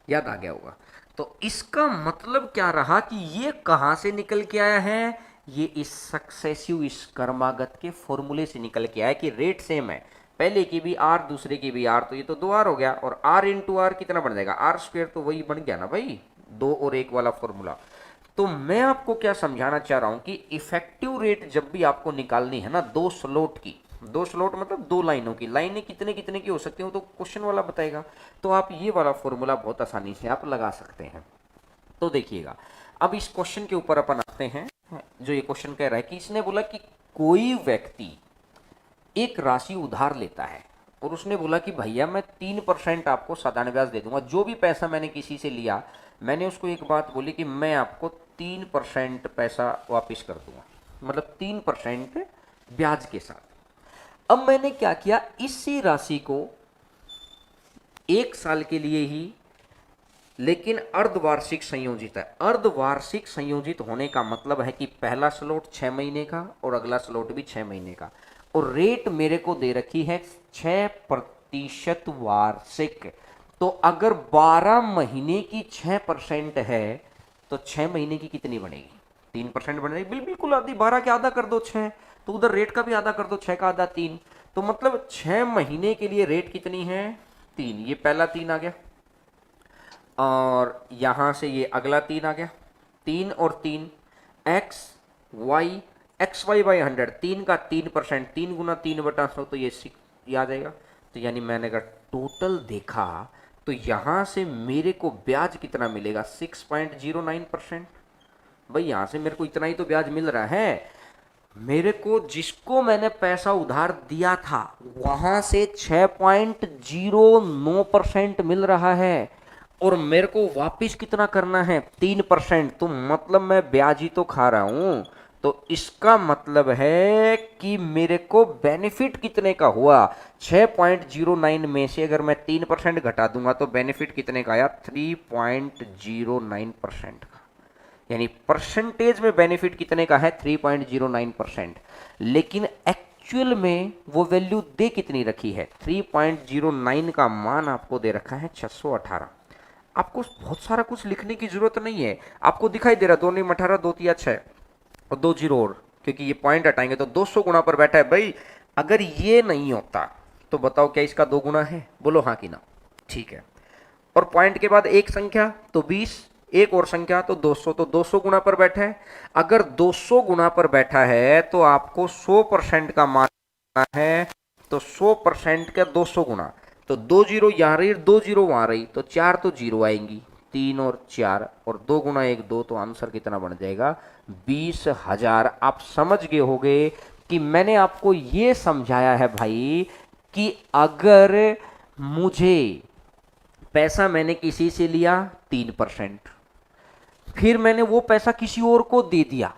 याद आ गया होगा। तो इसका मतलब क्या रहा कि ये कहां से निकल के आया है? ये इस सक्सेसिव, इस क्रमागत के फॉर्मूले से निकल के आया कि रेट सेम है, पहले की भी r दूसरे की भी r, तो ये तो 2r हो गया, और r इंटू आर कितना बन जाएगा? r स्क्वायर, तो वही बन गया ना भाई, 2 और 1 वाला फॉर्मूला। तो मैं आपको क्या समझाना चाह रहा हूं कि इफेक्टिव रेट जब भी आपको निकालनी है ना, 2 स्लॉट की, 2 स्लॉट मतलब 2 लाइनों की, लाइनें कितने कितने की हो सकती हो तो क्वेश्चन वाला बताएगा, तो आप ये वाला फॉर्मूला बहुत आसानी से आप लगा सकते हैं। तो देखिएगा, अब इस क्वेश्चन के ऊपर अपन आते हैं। जो ये क्वेश्चन कह रहा है कि इसने बोला कि कोई व्यक्ति एक राशि उधार लेता है और उसने बोला कि भैया मैं 3% आपको साधारण ब्याज दे दूंगा, जो भी पैसा मैंने किसी से लिया, मैंने उसको एक बात बोली कि मैं आपको 3% पैसा वापस कर दूंगा, मतलब 3% ब्याज के साथ। अब मैंने क्या किया, इसी राशि को 1 साल के लिए ही, लेकिन अर्धवार्षिक संयोजित है। अर्धवार्षिक संयोजित होने का मतलब है कि पहला स्लॉट 6 महीने का और अगला स्लॉट भी 6 महीने का, और रेट मेरे को दे रखी है 6% वार्षिक। तो अगर 12 महीने की 6% है तो 6 महीने की कितनी बनेगी? 3% बनेगी। बिल्कुल आधी, 12 के आधा कर दो 6, तो उधर रेट का भी आधा कर दो, 6 का आधा 3, तो मतलब 6 महीने के लिए रेट कितनी है? 3। ये पहला 3 आ गया, और यहां से ये अगला 3 आ गया, 3 और 3, एक्स वाई बाई 100, 3 का 3%, 3 गुना 3/100, तो ये आ जाएगा। तो यानी मैंने अगर टोटल देखा तो यहां से मेरे को ब्याज कितना मिलेगा? 6.09%। भाई यहां से मेरे को इतना ही तो ब्याज मिल रहा है। मेरे को जिसको मैंने पैसा उधार दिया था वहां से 6.09% मिल रहा है, और मेरे को वापिस कितना करना है? 3%। तो मतलब मैं ब्याज ही तो खा रहा हूं। तो इसका मतलब है कि मेरे को बेनिफिट कितने का हुआ? 6.09 में से अगर मैं 3% घटा दूंगा तो बेनिफिट कितने का आया? 3.09% का। यानी परसेंटेज में बेनिफिट कितने का है? 3.09%। लेकिन एक्चुअल में वो वैल्यू दे कितनी रखी है? 3.09 का मान आपको दे रखा है 618। आपको बहुत सारा कुछ लिखने की जरूरत नहीं है, आपको दिखाई दे रहा 2 9 18, 2 3 6 और 2 जीरो, और क्योंकि ये पॉइंट हटाएंगे तो 200 गुना पर बैठा है। भाई अगर ये नहीं होता तो बताओ क्या इसका 2 गुना है? बोलो हाँ कि ना। ठीक है, और पॉइंट के बाद एक संख्या तो 20, एक और संख्या तो 200, तो 200 गुना पर बैठा है। अगर 200 गुना पर बैठा है तो आपको 100% का मान है, तो 100% का 200 गुना, तो 2 जीरो यहाँ रही, 2 जीरो वहां रही, तो 4 तो जीरो आएंगी, 3 और 4, और 2 गुना 1 2, तो आंसर कितना बन जाएगा? 20,000। आप समझ गए होंगे कि मैंने आपको ये समझाया है भाई कि अगर मुझे पैसा मैंने किसी से लिया 3%, फिर मैंने वो पैसा किसी और को दे दिया,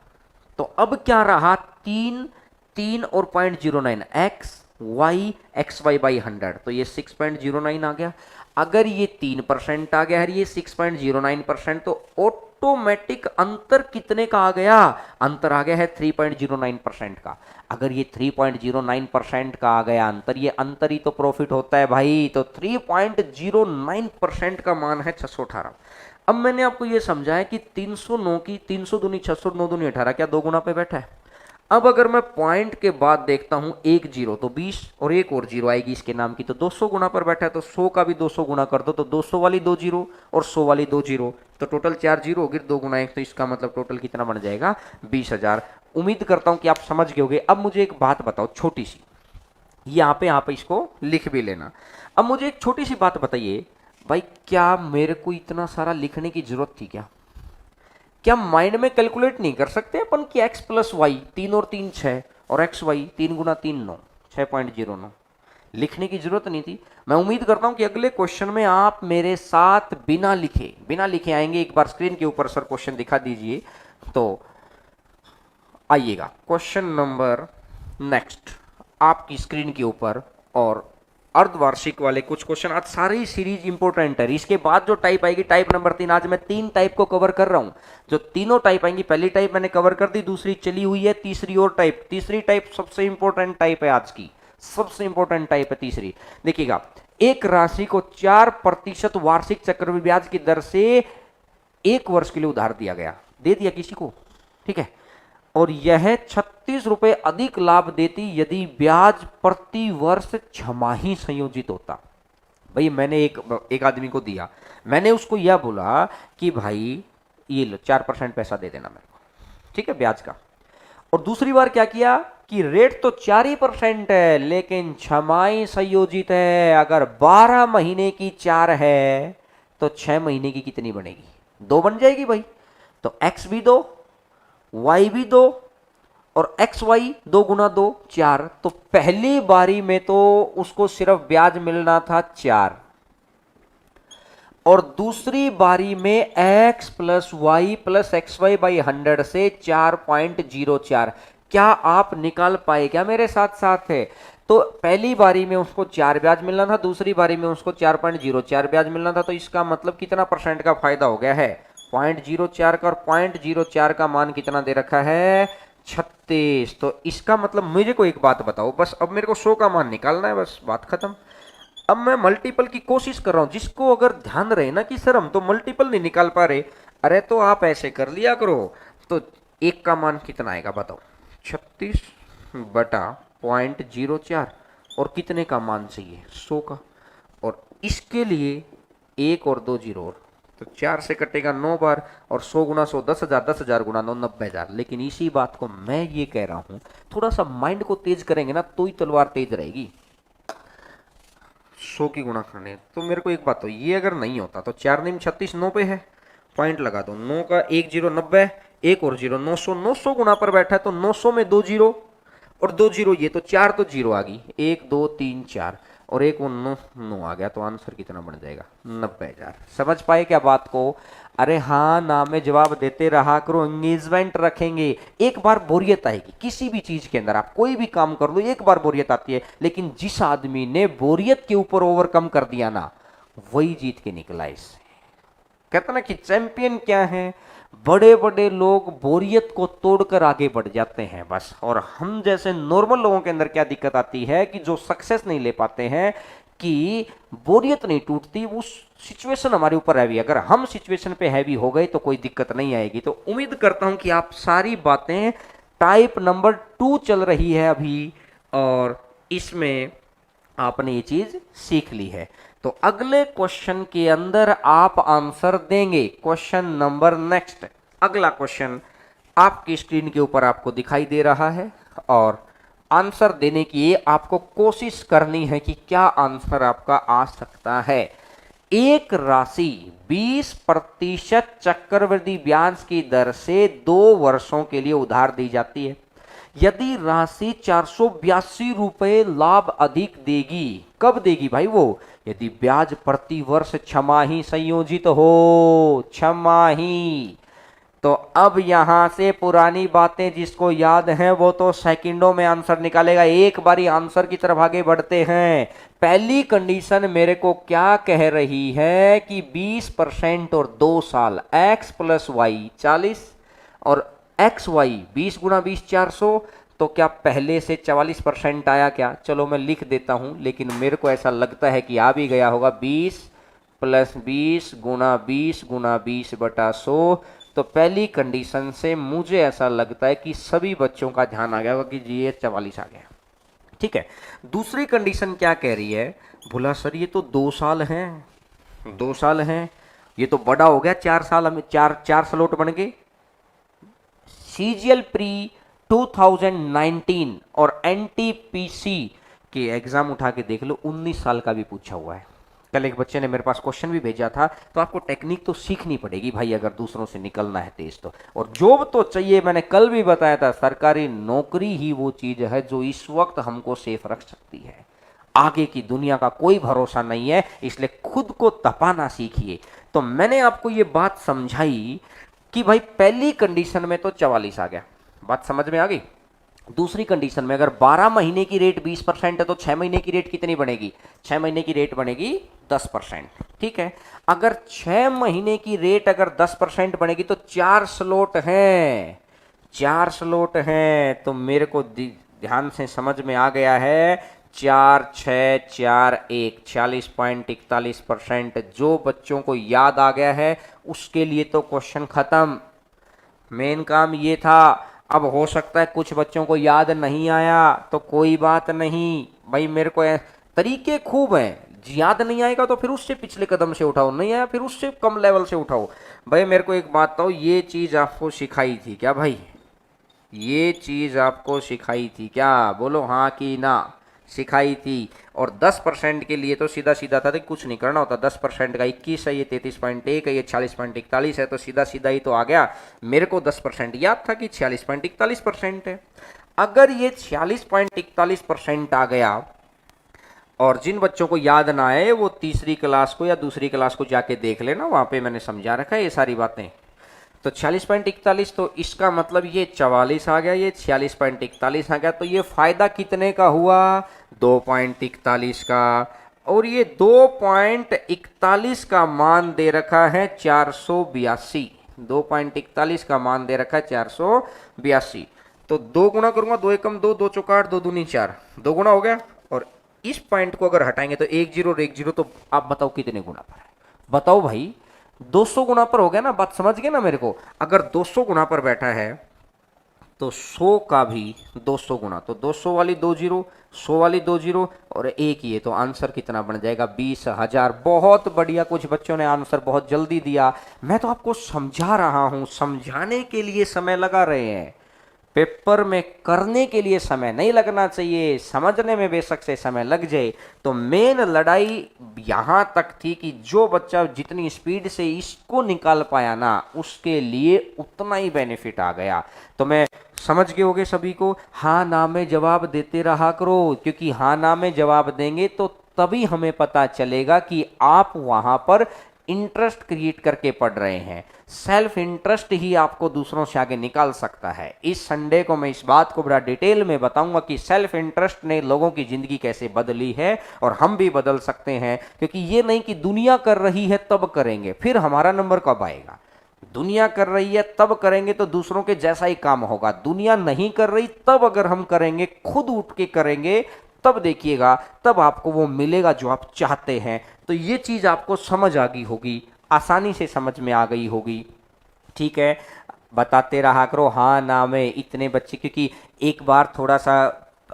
तो अब क्या रहा? 3 3 और 0.09, एक्स वाई बाई 100, तो ये 6.09 आ गया। अगर ये 3% आ गया है, ये 6.09%, तो ऑटोमेटिक अंतर कितने का आ गया? अंतर आ गया है 3.09% का। अगर ये 3.09% का आ गया अंतर, ये अंतर ही तो प्रॉफिट होता है भाई। तो 3.09% का मान है 618। अब मैंने आपको ये समझाया कि 309 की 300 दूनी 600, 9 दूनी 18, क्या 2 गुना पे बैठा है। अब अगर मैं पॉइंट के बाद देखता हूं एक जीरो, तो 20 और एक और जीरो आएगी इसके नाम की, तो 200 गुना पर बैठा है, तो 100 का भी 200 गुना कर दो, तो 200 वाली 2 जीरो और 100 वाली 2 जीरो, तो टोटल 4 जीरो होगी, 2 गुना 1, तो इसका मतलब टोटल कितना बन जाएगा? 20,000। उम्मीद करता हूं कि आप समझ गए होंगे। अब मुझे एक बात बताओ छोटी सी, यहाँ पे आप इसको लिख भी लेना। अब मुझे एक छोटी सी बात बताइए भाई, क्या मेरे को इतना सारा लिखने की जरूरत थी क्या? क्या माइंड में कैलकुलेट नहीं कर सकते अपन कि x प्लस वाई, 3 और 3 6, और एक्स वाई 3 गुना 3 9, 6.09, लिखने की जरूरत नहीं थी। मैं उम्मीद करता हूं कि अगले क्वेश्चन में आप मेरे साथ बिना लिखे आएंगे। एक बार स्क्रीन के ऊपर सर क्वेश्चन दिखा दीजिए, तो आइएगा क्वेश्चन नंबर नेक्स्ट आपकी स्क्रीन के ऊपर, और अर्धवार्षिक वाले कुछ क्वेश्चन, आज सारी सीरीज इंपॉर्टेंट है। इसके बाद जो टाइप आएगी, टाइप नंबर 3, आज मैं 3 टाइप को कवर कर रहा हूं। जो तीनों टाइप आएंगी, पहली टाइप मैंने कवर कर दी, दूसरी चली हुई है, तीसरी और टाइप, तीसरी टाइप सबसे इंपॉर्टेंट टाइप है आज की, सबसे इंपॉर्टेंट टाइप है तीसरी। देखिएगा, एक राशि को 4% वार्षिक चक्रवृद्धि ब्याज की दर से 1 वर्ष के लिए उधार दिया गया, दे दिया किसी को, ठीक है, और यह 36 रुपए अधिक लाभ देती यदि ब्याज प्रति वर्ष छमाही संयोजित होता। भाई मैंने एक आदमी को दिया, मैंने उसको यह बोला कि भाई ये लो 4% पैसा दे देना मेरे को, ठीक है, ब्याज का। और दूसरी बार क्या किया कि रेट तो 4% है लेकिन छमाही संयोजित है। अगर 12 महीने की 4 है तो 6 महीने की कितनी बनेगी? 2 बन जाएगी भाई। तो x भी 2, y भी 2 और एक्स वाई 2 गुना 2 4। तो पहली बारी में तो उसको सिर्फ ब्याज मिलना था 4, और दूसरी बारी में x plus y plus x y by 100 से 4.04। क्या आप निकाल पाए क्या मेरे साथ साथ है? तो पहली बारी में उसको 4 ब्याज मिलना था, दूसरी बारी में उसको 4.04 ब्याज मिलना था। तो इसका मतलब कितना परसेंट का फायदा हो गया है? 0.04 का, और 0.04 का मान कितना दे रखा है? 36। तो इसका मतलब मुझे को एक बात बताओ, बस अब मेरे को 100 का मान निकालना है, बस बात खत्म। अब मैं मल्टीपल की कोशिश कर रहा हूं, जिसको अगर ध्यान रहे ना कि सर हम तो मल्टीपल नहीं निकाल पा रहे, अरे तो आप ऐसे कर लिया करो। तो 1 का मान कितना आएगा बताओ? 36 बटा 0.04, और कितने का मान चाहिए? 100 का। और इसके लिए 1 और 2 जीरो और, तो 4 से कटेगा 9 बार, और 100 गुना 100 10,000, 10,000 गुना 9 90,000। लेकिन इसी बात को मैं ये कह रहा हूं, थोड़ा सा माइंड को तेज करेंगे ना तो ही तलवार तेज रहेगी। 100 की गुणा करने, तो मेरे को एक बात तो ये अगर नहीं होता तो 4 9 36 9 पे है, पॉइंट लगा दो, 9 का 1 जीरो 90, 1 और जीरो 900, 900 गुना पर बैठा है तो 900 में 2 जीरो और 2 जीरो, ये तो 4 तो जीरो आ गई, 1 2 3 4 और 1 9 9 आ गया। तो आंसर कितना बन जाएगा? 90,000। समझ पाए क्या बात को? अरे हाँ ना में जवाब देते रहा करो, एंगेजमेंट रखेंगे। एक बार बोरियत आएगी किसी भी चीज के अंदर, आप कोई भी काम कर लो एक बार बोरियत आती है, लेकिन जिस आदमी ने बोरियत के ऊपर ओवरकम कर दिया ना, वही जीत के निकला इससे। कहते ना कि चैंपियन क्या है? बड़े बड़े लोग बोरियत को तोड़कर आगे बढ़ जाते हैं बस। और हम जैसे नॉर्मल लोगों के अंदर क्या दिक्कत आती है कि जो सक्सेस नहीं ले पाते हैं, कि बोरियत नहीं टूटती, वो सिचुएशन हमारे ऊपर हैवी। अगर हम सिचुएशन पे हैवी हो गए तो कोई दिक्कत नहीं आएगी। तो उम्मीद करता हूं कि आप सारी बातें, टाइप नंबर 2 चल रही है अभी, और इसमें आपने ये चीज सीख ली है। तो अगले क्वेश्चन के अंदर आप आंसर देंगे। क्वेश्चन नंबर नेक्स्ट, अगला क्वेश्चन आपकी स्क्रीन के ऊपर आपको दिखाई दे रहा है, और आंसर देने की आपको कोशिश करनी है कि क्या आंसर आपका आ सकता है। एक राशि 20% चक्रवृद्धि ब्याज की दर से 2 वर्षों के लिए उधार दी जाती है। यदि राशि 482 रुपए लाभ अधिक देगी, कब देगी भाई? वो यदि ब्याज प्रति वर्ष छमाही संयोजित हो, छमाही। तो अब यहां से पुरानी बातें जिसको याद हैं वो तो सेकंडों में आंसर निकालेगा। एक बारी आंसर की तरफ आगे बढ़ते हैं। पहली कंडीशन मेरे को क्या कह रही है कि 20% और 2 साल, x प्लस वाई 40 और एक्स वाई 20 गुना 20 400। तो क्या पहले से 44% आया क्या? चलो मैं लिख देता हूं, लेकिन मेरे को ऐसा लगता है कि आ भी गया होगा। 20 प्लस 20 गुना 20 गुना 20 बटा 100। तो पहली कंडीशन से मुझे ऐसा लगता है कि सभी बच्चों का ध्यान आ गया होगा कि जी ये 44 आ गया, ठीक है। दूसरी कंडीशन क्या कह रही है? बोला सर ये तो 2 साल हैं, 2 साल हैं, ये तो बड़ा हो गया, 4 साल, हमें 4 स्लॉट बन गए। सीजीएल प्री 2019 और एनटीपीसी के एग्जाम उठा के देख लो, 19 साल का भी पूछा हुआ है। कल एक बच्चे ने मेरे पास क्वेश्चन भी भेजा था। तो आपको टेक्निक तो सीखनी पड़ेगी भाई अगर दूसरों से निकलना है तेज तो। और जॉब तो चाहिए, मैंने कल भी बताया था, सरकारी नौकरी ही वो चीज है जो इस वक्त हमको सेफ रख सकती है। आगे की दुनिया का कोई भरोसा नहीं है, इसलिए खुद को तपाना सीखिए। तो मैंने आपको ये बात समझाई कि भाई पहली कंडीशन में तो 44 आ गया, बात समझ में आ गई। दूसरी कंडीशन में अगर 12 महीने की रेट 20% है तो 6 महीने की रेट कितनी बनेगी? 6 महीने की रेट बनेगी 10%। ठीक है, अगर 6 महीने की रेट अगर 10% बनेगी तो 4 स्लॉट हैं, 4 स्लॉट हैं, तो मेरे को ध्यान से समझ में आ गया है। 4, 6, 4, 1 40.41%। जो बच्चों को याद आ गया है उसके लिए तो क्वेश्चन खत्म, मेन काम ये था। अब हो सकता है कुछ बच्चों को याद नहीं आया तो कोई बात नहीं भाई, मेरे को तरीके खूब हैं, याद नहीं आएगा तो फिर उससे पिछले कदम से उठाओ, नहीं आया फिर उससे कम लेवल से उठाओ। भाई मेरे को एक बात बताओ, ये चीज आपको सिखाई थी क्या भाई? ये चीज आपको सिखाई थी क्या? बोलो हाँ कि ना, सिखाई थी। और 10% के लिए तो सीधा सीधा था, कुछ नहीं करना होता। 10% का 21 है, ये 33.1 है, ये 40.41 है, तो सीधा सीधा ही तो आ गया। मेरे को 10% याद था कि 46.41% है। अगर ये 46.41% आ गया, और जिन बच्चों को याद ना आए वो तीसरी क्लास को या दूसरी क्लास को जाके देख लेना, वहां पे मैंने समझा रखा है ये सारी बातें। तो 46.41, तो इसका मतलब ये 44 आ गया, ये 46.41 आ गया, तो ये फायदा कितने का हुआ? 2.41 का। और ये 2.41 का मान दे रखा है 482। 2.41 का मान दे रखा है 482। तो दो गुना करूंगा, 2 एकम 2, 2 चौका 8, 2 दूनी 4, 2 गुना हो गया। और इस पॉइंट को अगर हटाएंगे तो 1 0 और 1 0, तो आप बताओ कितने गुना पर है? बताओ भाई, 200 गुना पर हो गया ना, बात समझ गए ना मेरे को? अगर 200 गुना पर बैठा है तो 100 का भी 200 गुना, तो 200 वाली 2 जीरो, 100 वाली 2 जीरो और एक ये, तो आंसर कितना बन जाएगा? 20,000। बहुत बढ़िया, कुछ बच्चों ने आंसर बहुत जल्दी दिया। मैं तो आपको समझा रहा हूं, समझाने के लिए समय लगा रहे हैं, पेपर में करने के लिए समय नहीं लगना चाहिए। समझने में बेशक से समय लग जाए। तो मेन लड़ाई यहां तक थी कि जो बच्चा जितनी स्पीड से इसको निकाल पाया ना, उसके लिए उतना ही बेनिफिट आ गया। तो मैं समझ गए होगे सभी को, हाँ ना में जवाब देते रहा करो, क्योंकि हाँ ना में जवाब देंगे तो तभी हमें पता चलेगा कि आप वहां पर इंटरेस्ट क्रिएट करके पढ़ रहे हैं। सेल्फ इंटरेस्ट ही आपको दूसरों से आगे निकाल सकता है। इस संडे को मैं इस बात को बड़ा डिटेल में बताऊंगा कि सेल्फ इंटरेस्ट ने लोगों की जिंदगी कैसे बदली है, और हम भी बदल सकते हैं। क्योंकि ये नहीं कि दुनिया कर रही है तब करेंगे, फिर हमारा नंबर कब आएगा? दुनिया कर रही है तब करेंगे तो दूसरों के जैसा ही काम होगा। दुनिया नहीं कर रही तब अगर हम करेंगे, खुद उठ के करेंगे, तब देखिएगा, तब आपको वो मिलेगा जो आप चाहते हैं। तो ये चीज आपको समझ आ गई होगी, आसानी से समझ में आ गई होगी। ठीक है, बताते रहा करो हाँ ना में। इतने बच्चे, क्योंकि एक बार थोड़ा सा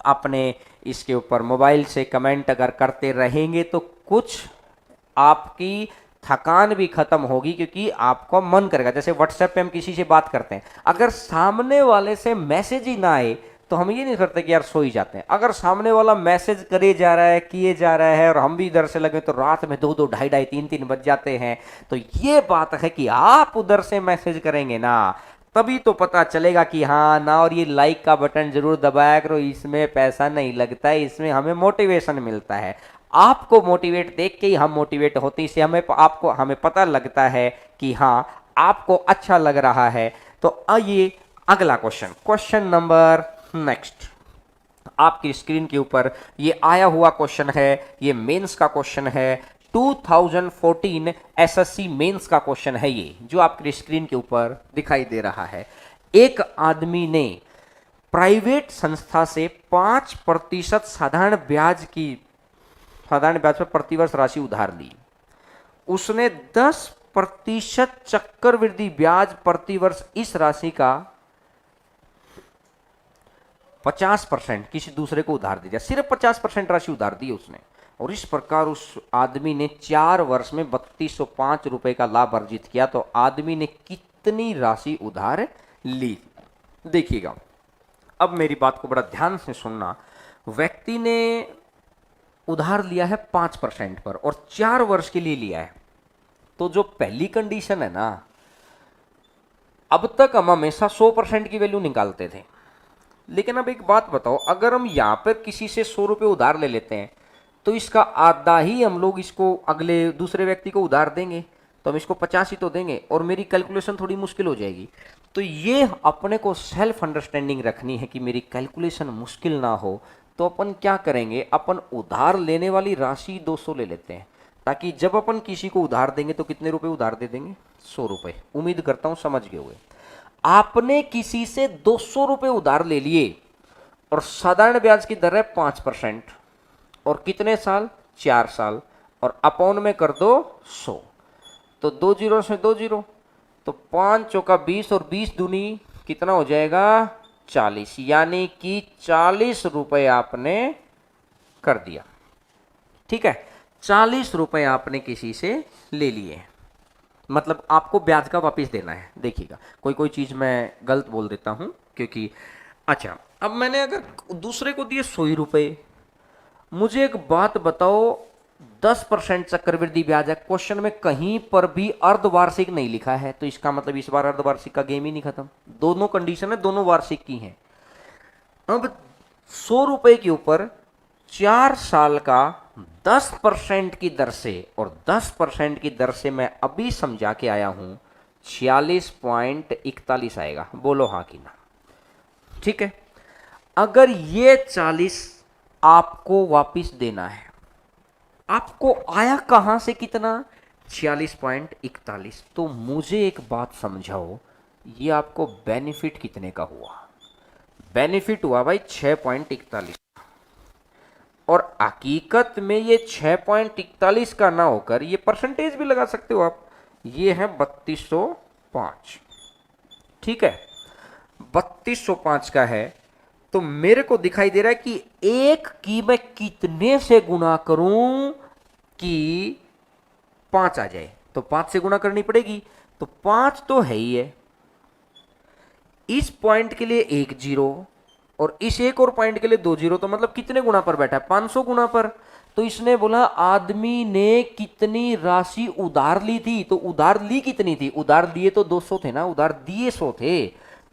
अपने इसके ऊपर मोबाइल से कमेंट अगर करते रहेंगे तो कुछ आपकी थकान भी खत्म होगी, क्योंकि आपको मन करेगा। जैसे व्हाट्सएप पे हम किसी से बात करते हैं, अगर सामने वाले से मैसेज ही ना आए तो हम ये नहीं करते कि यार सो ही जाते हैं। अगर सामने वाला मैसेज करे जा रहा है, किए जा रहा है, और हम भी इधर से लगे तो रात में 2 2 ढाई ढाई 3 3 बज जाते हैं। तो ये बात है कि आप उधर से मैसेज करेंगे ना, तभी तो पता चलेगा कि हाँ ना। और ये लाइक का बटन जरूर दबाया करो, इसमें पैसा नहीं लगता है, इसमें हमें मोटिवेशन मिलता है। आपको मोटिवेट देख के ही हम मोटिवेट होते हैं, इससे हमें पता लगता है कि हाँ आपको अच्छा लग रहा है। तो आइए अगला क्वेश्चन, क्वेश्चन नंबर नेक्स्ट आपकी स्क्रीन के ऊपर ये आया हुआ क्वेश्चन है। ये मेंस का क्वेश्चन है, 2014 एसएससी मेंस का क्वेश्चन है ये, जो आपकी स्क्रीन के ऊपर दिखाई दे रहा है। एक आदमी ने प्राइवेट संस्था से 5% साधारण ब्याज पर प्रतिवर्ष राशि उधार ली। उसने 10% चक्रवृद्धि ब्याज प्रतिवर्ष इस राशि का 50% किसी दूसरे को उधार दे दिया। सिर्फ 50% राशि उधार दी उसने, और इस प्रकार उस आदमी ने 4 वर्ष में 3205 रुपए का लाभ अर्जित किया। तो आदमी ने कितनी राशि उधार ली? देखिएगा, अब मेरी बात को बड़ा ध्यान से सुनना। व्यक्ति ने उधार लिया है 5% पर, और 4 वर्ष के लिए लिया है। तो जो पहली कंडीशन है ना, अब तक हम हमेशा 100% की वैल्यू निकालते थे। लेकिन अब एक बात बताओ, अगर हम यहां पर किसी से 100 रुपये उधार ले लेते हैं तो इसका आधा ही हम लोग इसको अगले दूसरे व्यक्ति को उधार देंगे। तो हम इसको 50 ही तो देंगे और मेरी कैलकुलेशन थोड़ी मुश्किल हो जाएगी। तो ये अपने को सेल्फ अंडरस्टैंडिंग रखनी है कि मेरी कैलकुलेशन मुश्किल ना हो। तो अपन क्या करेंगे, अपन उधार लेने वाली राशि 200 ले लेते हैं, ताकि जब अपन किसी को उधार देंगे तो कितने रुपए उधार दे देंगे, 100 रुपए। उम्मीद करता हूं समझ गए होंगे। आपने किसी से 200 रुपए उधार ले लिए और साधारण ब्याज की दर है 5%, और कितने साल, 4 साल, और अपॉन में कर दो 100, तो 2 जीरो से 2 जीरो, तो 5 चौका 20 और 20 दूनी कितना हो जाएगा, 40, यानी कि 40 रुपए आपने कर दिया। ठीक है, 40 रुपए आपने किसी से ले लिए, मतलब आपको ब्याज का वापस देना है। देखिएगा, कोई कोई चीज मैं गलत बोल देता हूं क्योंकि, अच्छा अब मैंने अगर दूसरे को दिए 100 रुपए, मुझे एक बात बताओ, 10% चक्रवृद्धि ब्याज है, क्वेश्चन में कहीं पर भी अर्धवार्षिक नहीं लिखा है, तो इसका मतलब इस बार अर्धवार्षिक का गेम ही नहीं खत्म। दोनों कंडीशन है, दोनों वार्षिक की हैं। अब 100 रुपए के ऊपर 4 साल का 10% की दर से, और 10% की दर से मैं अभी समझा के आया हूं 46.41 आएगा। बोलो हाँ कि ना। ठीक है, अगर ये 40 आपको वापिस देना है, आपको आया कहां से कितना, 46.41, तो मुझे एक बात समझाओ, ये आपको बेनिफिट कितने का हुआ। बेनिफिट हुआ भाई 6.41, और हकीकत में ये 6.41 का ना होकर, ये परसेंटेज भी लगा सकते हो आप, ये है 3205। ठीक है, 3205 का है, तो मेरे को दिखाई दे रहा है कि एक की मैं कितने से गुना करूं कि 5 आ जाए, तो 5 से गुना करनी पड़ेगी, तो 5 तो है ही है, इस पॉइंट के लिए 1 जीरो, और इस एक और पॉइंट के लिए 2 जीरो, तो मतलब कितने गुना पर बैठा है, 500 गुना पर। तो इसने बोला आदमी ने कितनी राशि उधार ली थी, तो उधार ली कितनी थी, उधार लिए तो 200 थे ना, उधार दिए 100 थे,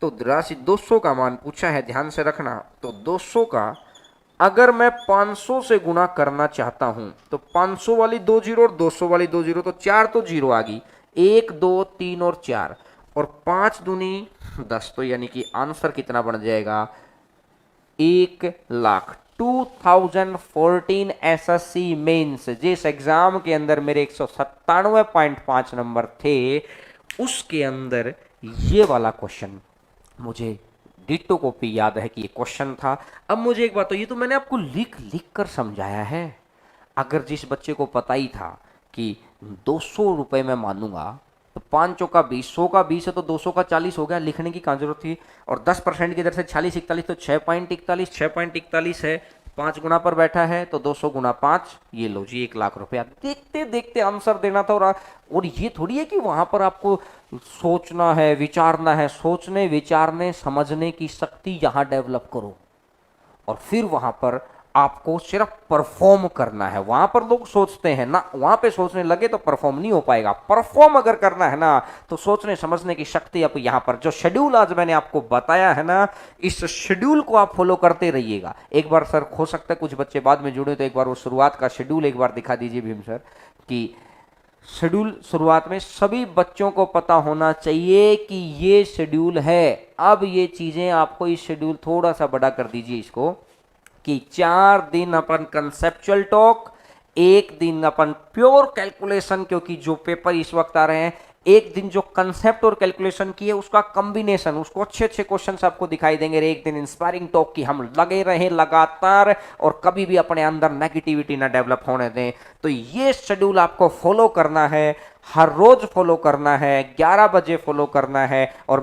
तो राशि 200 का मान पूछा है, ध्यान से रखना। तो 200 का अगर मैं 500 से गुना करना चाहता हूं, तो 500 वाली 2 जीरो और 200 वाली 2 जीरो, तो 4 तो जीरो आ गई, 1 2 3 और 4, और 5 दूनी 10, तो यानी कि आंसर कितना बन जाएगा, 1,00,000। 2014 एसएससी मेंस, जिस एग्जाम के अंदर मेरे 197.5 नंबर थे, उसके अंदर ये वाला क्वेश्चन मुझे डिट्टो कॉपी याद है कि ये क्वेश्चन था। अब मुझे एक बात, तो ये तो मैंने आपको लिख लिख कर समझाया है। अगर जिस बच्चे को पता ही था कि 200 रुपए मैं मानूंगा, तो 5 का 20, 100 का 20 है, तो 200 का 40 हो गया, लिखने की कहाँ जरूरत थी। और 10% की दर से 46 41, तो 6.41, 6.41 है, 5 गुना पर बैठा है, तो 200 गुना 5, ये लो जी 1,00,000 रुपया। देखते देखते आंसर देना था। और ये थोड़ी है कि वहां पर आपको सोचना है, विचारना है। सोचने, विचारने, समझने की शक्ति यहां डेवलप करो, और फिर वहां पर आपको सिर्फ परफॉर्म करना है। वहां पर लोग सोचते हैं ना, वहां पे सोचने लगे तो परफॉर्म नहीं हो पाएगा। परफॉर्म अगर करना है ना, तो सोचने समझने की शक्ति आप यहां पर, जो शेड्यूल आज मैंने आपको बताया है ना, इस शेड्यूल को आप फॉलो करते रहिएगा। एक बार सर, हो सकता है कुछ बच्चे बाद में जुड़े, तो एक बार वो शुरुआत का शेड्यूल एक बार दिखा दीजिए भीम सर, कि शेड्यूल शुरुआत में सभी बच्चों को पता होना चाहिए कि ये शेड्यूल है। अब ये चीजें आपको, इस शेड्यूल थोड़ा सा बड़ा कर दीजिए इसको, कि 4 दिन अपन कंसेप्चुअल टॉक, 1 दिन अपन प्योर कैलकुलेशन, क्योंकि जो पेपर इस वक्त आ रहे हैं, एक दिन जो कंसेप्ट और कैलकुलेशन की है उसका कॉम्बिनेशन, उसको अच्छे अच्छे क्वेश्चंस आपको दिखाई देंगे। एक दिन इंस्पायरिंग टॉक की, हम लगे रहें लगातार और कभी भी अपने अंदर नेगेटिविटी ना डेवलप होने दें। तो ये शेड्यूल आपको फॉलो करना है, हर रोज फॉलो करना है, 11 बजे फॉलो करना है। और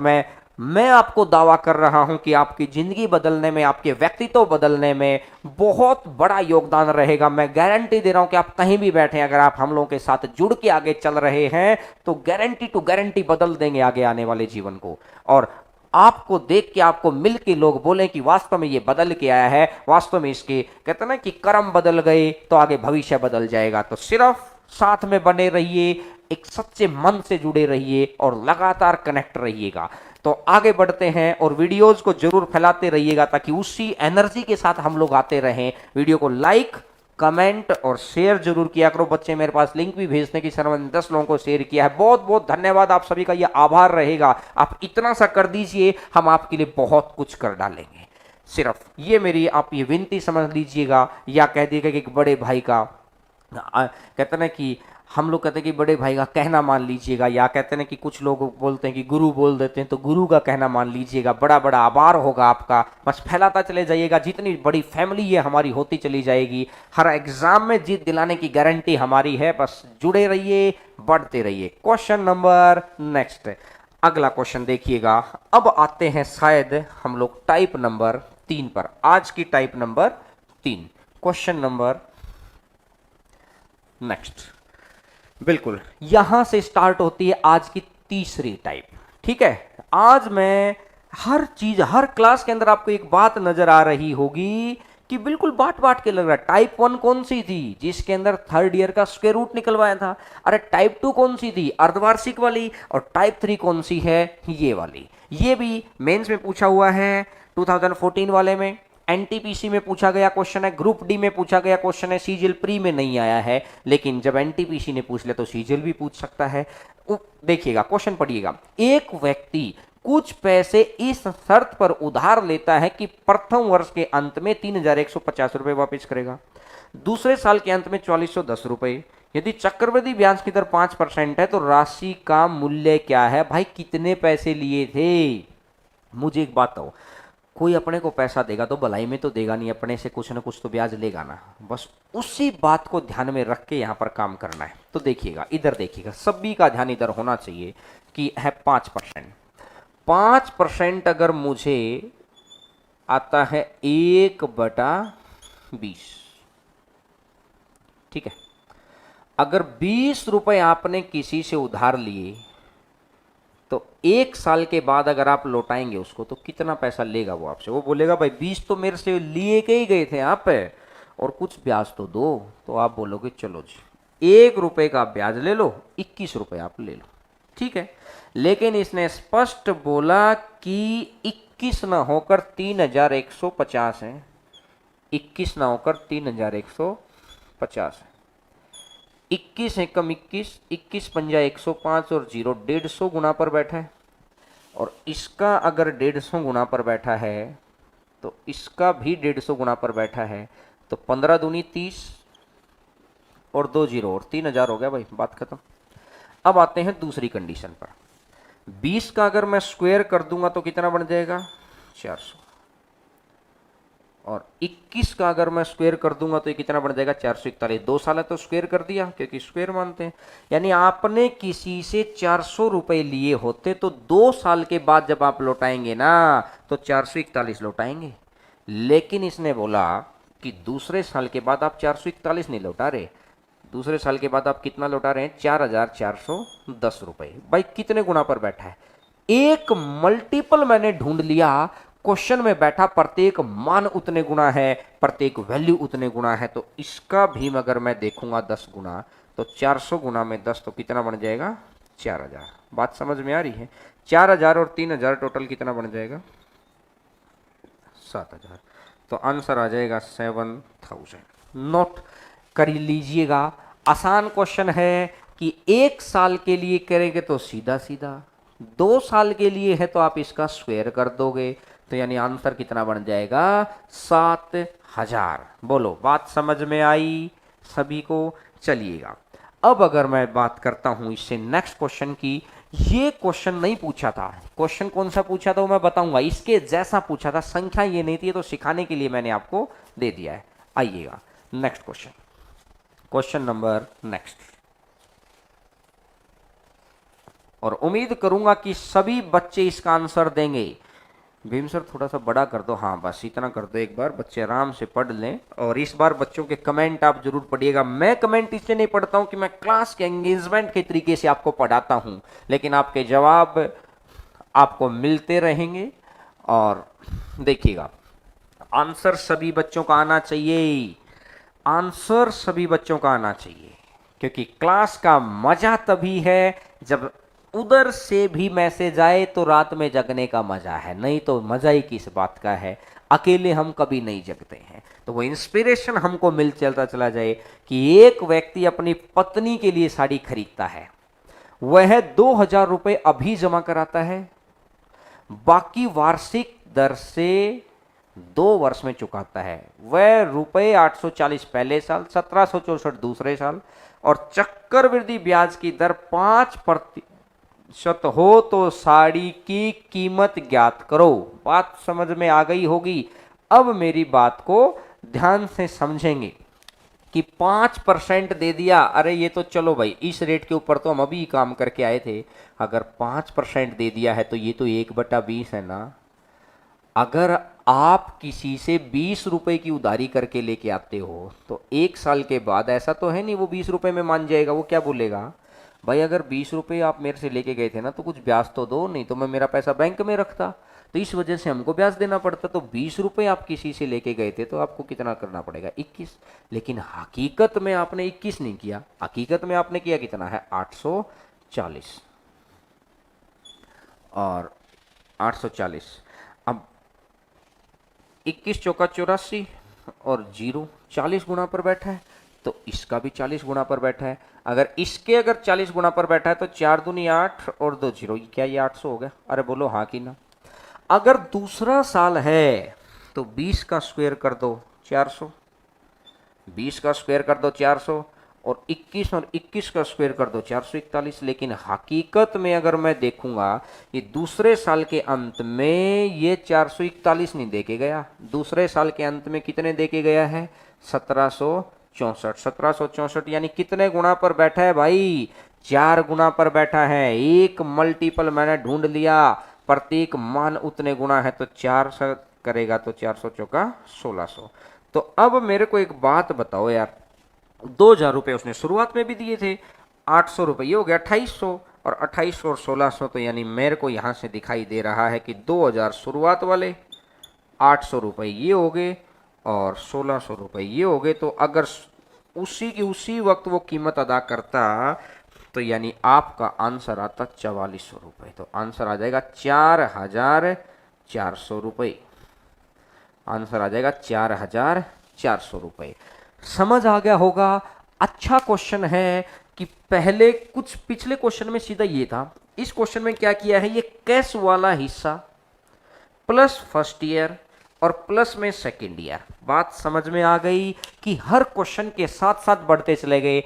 मैं आपको दावा कर रहा हूं कि आपकी जिंदगी बदलने में, आपके व्यक्तित्व बदलने में बहुत बड़ा योगदान रहेगा। मैं गारंटी दे रहा हूं कि आप कहीं भी बैठे, अगर आप हम लोगों के साथ जुड़ के आगे चल रहे हैं, तो गारंटी टू गारंटी बदल देंगे आगे आने वाले जीवन को। और आपको देख के, आपको मिल के लोग बोलें कि वास्तव में ये बदल के आया है, वास्तव में इसके, कहते हैं ना कि कर्म बदल गए तो आगे भविष्य बदल जाएगा। तो सिर्फ साथ में बने रहिए, एक सच्चे मन से जुड़े रहिए और लगातार कनेक्ट रहिएगा। तो आगे बढ़ते हैं और वीडियोस को जरूर फैलाते रहिएगा, ताकि उसी एनर्जी के साथ हम लोग आते रहें। वीडियो को लाइक कमेंट और शेयर जरूर किया करो बच्चे। मेरे पास लिंक भी भेजने की सर मैंने 10 लोगों को शेयर किया है। बहुत बहुत धन्यवाद आप सभी का, ये आभार रहेगा। आप इतना सा कर दीजिए, हम आपके लिए बहुत कुछ कर डालेंगे। सिर्फ ये मेरी आप ये विनती समझ लीजिएगा, या कह दीजिएगा कि एक बड़े भाई का कहते ना कि हम लोग कहते हैं कि बड़े भाई का कहना मान लीजिएगा, या कहते हैं कि कुछ लोग बोलते हैं कि गुरु बोल देते हैं, तो गुरु का कहना मान लीजिएगा। बड़ा बड़ा आभार होगा आपका। बस फैलाता चले जाइएगा, जितनी बड़ी फैमिली है हमारी होती चली जाएगी। हर एग्जाम में जीत दिलाने की गारंटी हमारी है। बस जुड़े रहिए, बढ़ते रहिए। क्वेश्चन नंबर नेक्स्ट, अगला क्वेश्चन देखिएगा। अब आते हैं शायद हम लोग टाइप नंबर 3 पर। आज की type number 3, question number next. बिल्कुल यहां से स्टार्ट होती है आज की तीसरी टाइप। ठीक है, आज मैं हर चीज हर क्लास के अंदर आपको एक बात नजर आ रही होगी कि बिल्कुल बांट बांट के लग रहा है। टाइप 1 कौन सी थी, जिसके अंदर थर्ड ईयर का स्क्वायर रूट निकलवाया था। अरे टाइप 2 कौन सी थी, अर्धवार्षिक वाली। और टाइप 3 कौन सी है, ये वाली। ये भी मेंस में पूछा हुआ है 2014 वाले में, एनटीपीसी में पूछा गया क्वेश्चन है, ग्रुप डी में पूछा गया क्वेश्चन है, सीजीएल प्री में नहीं आया है। लेकिन जब एनटीपीसी ने पूछ लिया तो सीजीएल भी पूछ सकता है। देखिएगा क्वेश्चन पढ़िएगा। एक व्यक्ति कुछ पैसे इस शर्त पर उधार लेता है कि प्रथम वर्ष के अंत में 3150 रुपए वापस करेगा, दूसरे साल के अंत में 4410 रुपए। यदि चक्रवृद्धि ब्याज की दर 5% है तो राशि का मूल्य क्या है। भाई कितने पैसे लिए थे, मुझे एक बात बताओ, कोई अपने को पैसा देगा तो भलाई में तो देगा नहीं, अपने से कुछ ना कुछ तो ब्याज लेगा ना। बस उसी बात को ध्यान में रख के यहाँ पर काम करना है। तो देखिएगा, इधर देखिएगा, सभी का ध्यान इधर होना चाहिए कि है 5%। 5% अगर मुझे आता है 1/20, ठीक है। अगर 20 रुपए आपने किसी से उधार लिए तो 1 साल के बाद अगर आप लौटाएंगे उसको तो कितना पैसा लेगा वो आपसे। वो बोलेगा भाई 20 तो मेरे से लिए के ही गए थे आप, और कुछ ब्याज तो दो। तो आप बोलोगे चलो जी 1 रुपए का ब्याज ले लो, 21 रुपए आप ले लो, ठीक है। लेकिन इसने स्पष्ट बोला कि 21 ना होकर 3150 है, 21 ना होकर 3150 है। 21 एकम 21, 21 पंजा 105 और 0 150 गुना पर बैठा है। और इसका अगर 150 गुना पर बैठा है तो इसका भी 150 गुना पर बैठा है। तो 15 दूनी 30 और 2 0 और 3000 हो गया भाई, बात खत्म। अब आते हैं दूसरी कंडीशन पर। 20 का अगर मैं स्क्वायर कर दूंगा तो कितना बन जाएगा 400, और 21 का अगर मैं स्क्वायर कर दूंगा तो ये कितना बन जाएगा 441। 2 साल है तो स्क्वायर कर दिया क्योंकि स्क्वायर मानते हैं। यानी आपने किसी से 400 रुपए लिए होते तो 2 साल के बाद जब आप लौटाएंगे ना तो 441 लौटाएंगे। लेकिन इसने बोला कि दूसरे साल के बाद आप 441 नहीं लौटा रहे, दूसरे साल के बाद आप कितना लौटा रहे हैं 4410 रुपए। भाई कितने गुना पर बैठा है, एक मल्टीपल मैंने ढूंढ लिया। क्वेश्चन में बैठा प्रत्येक मान उतने गुना है, प्रत्येक वैल्यू उतने गुना है। तो इसका भी अगर मैं देखूंगा 10 गुना तो 400 गुना में 10 तो कितना बन जाएगा 4000। बात समझ में आ रही है। 4000 और 3000 टोटल कितना बन जाएगा 7000। तो आंसर आ जाएगा 7000। नोट कर लीजिएगा, आसान क्वेश्चन है कि 1 साल के लिए करेंगे तो सीधा सीधा, 2 साल के लिए है तो आप इसका स्क्वायर कर दोगे। तो यानी आंसर कितना बन जाएगा 7000। बोलो बात समझ में आई सभी को। चलिएगा अब अगर मैं बात करता हूं इससे नेक्स्ट क्वेश्चन की। ये क्वेश्चन नहीं पूछा था, क्वेश्चन कौन सा पूछा था वो मैं बताऊंगा। इसके जैसा पूछा था, संख्या ये नहीं थी, तो सिखाने के लिए मैंने आपको दे दिया है। आइएगा next question, question number next. और उम्मीद करूंगा कि सभी बच्चे इसका आंसर देंगे। भीम सर थोड़ा सा बड़ा कर दो, हाँ बस इतना कर दो एक बार, बच्चे आराम से पढ़ लें। और इस बार बच्चों के कमेंट आप जरूर पढ़िएगा। मैं कमेंट इसलिए नहीं पढ़ता हूं कि मैं क्लास के एंगेजमेंट के तरीके से आपको पढ़ाता हूं, लेकिन आपके जवाब आपको मिलते रहेंगे। और देखिएगा आंसर सभी बच्चों का आना चाहिए, आंसर सभी बच्चों का आना चाहिए, क्योंकि क्लास का मजा तभी है जब उधर से भी मैसेज आए तो रात में जगने का मजा है, नहीं तो मजा ही किस बात का है। अकेले हम कभी नहीं जगते हैं। तो वो इंस्पिरेशन हमको मिल चलता चला जाए कि एक व्यक्ति अपनी पत्नी के लिए साड़ी खरीदता है, वह 2,000 रुपये अभी जमा कराता है, बाकी वार्षिक दर से 2 वर्ष में चुकाता है। वह रुपये 840 पहले साल, 1764 दूसरे साल, और चक्रवृद्धि ब्याज की दर 5% हो तो साड़ी की कीमत ज्ञात करो। बात समझ में आ गई होगी। अब मेरी बात को ध्यान से समझेंगे कि 5% दे दिया, अरे ये तो चलो भाई इस रेट के ऊपर तो हम अभी काम करके आए थे। अगर 5% दे दिया है तो ये तो 1/20 है ना। अगर आप किसी से 20 रुपए की उधारी करके लेके आते हो तो 1 साल के बाद ऐसा तो है नहीं वो 20 रुपए में मान जाएगा। वो क्या बोलेगा, भाई अगर 20 रुपए आप मेरे से लेके गए थे ना तो कुछ ब्याज तो दो, नहीं तो मैं मेरा पैसा बैंक में रखता, तो इस वजह से हमको ब्याज देना पड़ता। तो 20 रुपए आप किसी से लेके गए थे तो आपको कितना करना पड़ेगा, 21। लेकिन हकीकत में आपने 21 नहीं किया, हकीकत में आपने किया कितना है, 840 और 840। अब 21 चौका 84 और 0 40 गुना पर बैठा है, तो इसका भी 40 गुना पर बैठा है। अगर 40 गुना पर बैठा है तो 4 दूनी 8 और 2 0, क्या ये 800 हो गया? अरे बोलो हाँ कि ना। अगर दूसरा साल है तो 20 का स्क्वायर कर दो 400, 20 का स्क्वायर कर दो 400, और 21 और 21 का स्क्वायर कर दो 441। लेकिन हकीकत में अगर मैं देखूंगा ये दूसरे साल के अंत में ये 441 नहीं देके गया, दूसरे साल के अंत में कितने देके गया है, 1764। 1764 यानी कितने गुना पर बैठा है भाई, 4 गुना पर बैठा है। एक मल्टीपल मैंने ढूंढ लिया, प्रत्येक मान उतने गुना है, तो 4 से करेगा तो 400 चौका 1600। तो अब मेरे को एक बात बताओ यार, 2,000 रुपये उसने शुरुआत में भी दिए थे, 800 रुपये ये हो गया 2800, और 2800 और 1600, तो यानी मेरे को यहाँ से दिखाई दे रहा है कि 2,000 शुरुआत वाले, 800 रुपये ये हो गए और 1600 रुपये ये हो गए। तो अगर उसी की उसी वक्त वो कीमत अदा करता तो यानी आपका आंसर आता 4400 रुपये। तो आंसर आ जाएगा 4,400 रुपये, आंसर आ जाएगा 4,400 रुपये। समझ आ गया होगा। अच्छा क्वेश्चन है कि पहले कुछ पिछले क्वेश्चन में सीधा ये था, इस क्वेश्चन में क्या किया है, ये कैश वाला हिस्सा प्लस फर्स्ट ईयर और प्लस में सेकेंड ईयर। बात समझ में आ गई कि हर क्वेश्चन के साथ साथ बढ़ते चले गए।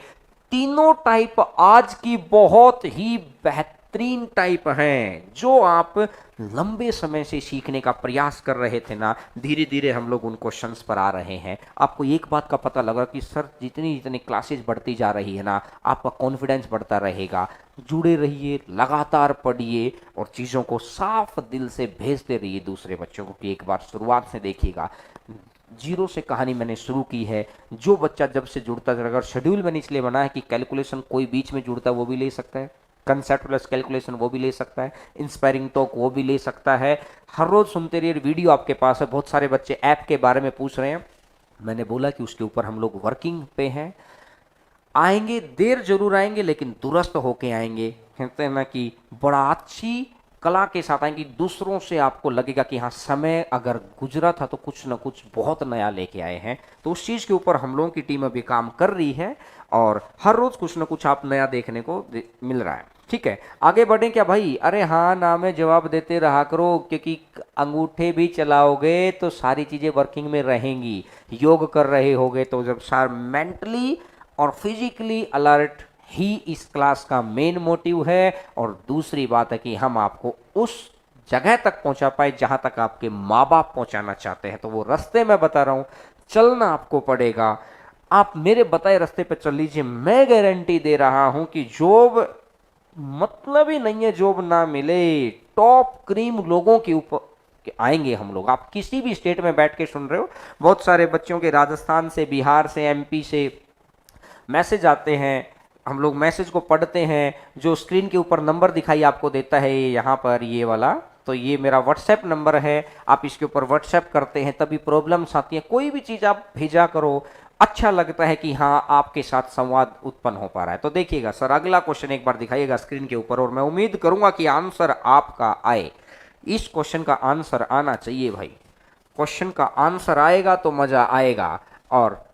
तीनों टाइप आज की बहुत ही बेहतरीन टाइप हैं, जो आप लंबे समय से सीखने का प्रयास कर रहे थे ना, धीरे धीरे हम लोग उन क्वेश्चंस पर आ रहे हैं। आपको एक बात का पता लगा कि सर जितनी जितनी क्लासेस बढ़ती जा रही है ना, आपका कॉन्फिडेंस बढ़ता रहेगा। जुड़े रहिए, लगातार पढ़िए और चीज़ों को साफ दिल से भेजते रहिए दूसरे बच्चों को कि एक बार शुरुआत से देखिएगा। 0 से कहानी मैंने शुरू की है। जो बच्चा जब से जुड़ता है, अगर शेड्यूल मैंने इसलिए बना है कि कैलकुलेशन कोई बीच में जुड़ता है वो भी ले सकता है, कंसेप्ट प्लस कैलकुलेशन वो भी ले सकता है, इंस्पायरिंग टॉक वो भी ले सकता है। हर रोज सुनते रहिए, वीडियो आपके पास है। बहुत सारे बच्चे ऐप के बारे में पूछ रहे हैं, मैंने बोला कि उसके ऊपर हम लोग वर्किंग पे हैं। आएंगे, देर जरूर आएंगे लेकिन दुरुस्त होके आएंगे। कहते हैं ना कि बड़ा अच्छी कला के साथ आएंगे, दूसरों से आपको लगेगा कि हाँ समय अगर गुजरा था तो कुछ ना कुछ बहुत नया लेके आए हैं। तो उस चीज़ के ऊपर हम लोगों की टीम अभी काम कर रही है और हर रोज कुछ ना कुछ आप नया देखने को मिल रहा है। ठीक है, आगे बढ़ें क्या भाई? अरे हाँ ना में जवाब देते रहा करो, क्योंकि अंगूठे भी चलाओगे तो सारी चीज़ें वर्किंग में रहेंगी। योग कर रहे होगे तो जब सार मेंटली और फिजिकली अलर्ट ही इस क्लास का मेन मोटिव है। और दूसरी बात है कि हम आपको उस जगह तक पहुंचा पाए जहां तक आपके माँ बाप पहुंचाना चाहते हैं। तो वो रास्ते मैं बता रहा हूं, चलना आपको पड़ेगा। आप मेरे बताए रास्ते पे चल लीजिए, मैं गारंटी दे रहा हूं कि जॉब मतलब ही नहीं है, जॉब ना मिले। टॉप क्रीम लोगों के ऊपर आएंगे हम लोग। आप किसी भी स्टेट में बैठ के सुन रहे हो, बहुत सारे बच्चों के राजस्थान से, बिहार से, एमपी से मैसेज आते हैं, हम लोग मैसेज को पढ़ते हैं। जो स्क्रीन के ऊपर नंबर दिखाई आपको देता है यहाँ पर, ये वाला, तो ये मेरा व्हाट्सएप नंबर है। आप इसके ऊपर व्हाट्सएप करते हैं, तभी प्रॉब्लम्स आती हैं। कोई भी चीज़ आप भेजा करो, अच्छा लगता है कि हाँ आपके साथ संवाद उत्पन्न हो पा रहा है। तो देखिएगा सर, अगला क्वेश्चन एक बार दिखाइएगा स्क्रीन के ऊपर, और मैं उम्मीद करूंगा कि आंसर आपका आए। इस क्वेश्चन का आंसर आना चाहिए भाई। क्वेश्चन का आंसर आएगा तो मजा आएगा। और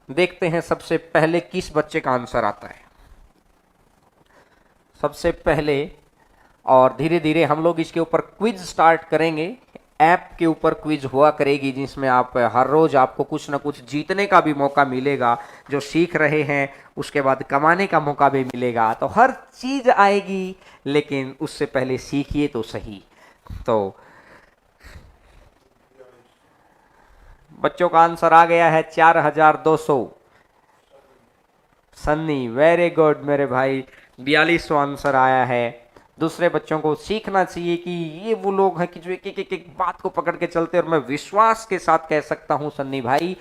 देखते हैं सबसे पहले किस बच्चे का आंसर आता है सबसे पहले। और धीरे धीरे हम लोग इसके ऊपर क्विज स्टार्ट करेंगे। ऐप के ऊपर क्विज हुआ करेगी जिसमें आप हर रोज आपको कुछ ना कुछ जीतने का भी मौका मिलेगा। जो सीख रहे हैं उसके बाद कमाने का मौका भी मिलेगा। तो हर चीज आएगी, लेकिन उससे पहले सीखिए तो सही। तो बच्चों का आंसर आ गया है 4200। सन्नी वेरी गुड मेरे भाई, 4200 आंसर आया है। दूसरे बच्चों को सीखना चाहिए कि ये वो लोग हैं कि जो एक बात को पकड़ के चलते। और मैं विश्वास के साथ कह सकता हूं सन्नी भाई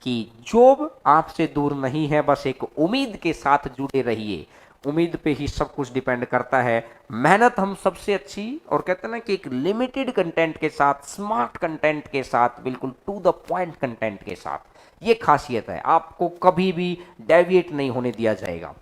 कि जॉब आपसे दूर नहीं है, बस एक उम्मीद के साथ जुड़े रहिए। उम्मीद पे ही सब कुछ डिपेंड करता है। मेहनत हम सबसे अच्छी, और कहते हैं ना कि एक लिमिटेड कंटेंट के साथ, स्मार्ट कंटेंट के साथ, बिल्कुल टू द पॉइंट कंटेंट के साथ, ये खासियत है। आपको कभी भी डेविएट नहीं होने दिया जाएगा।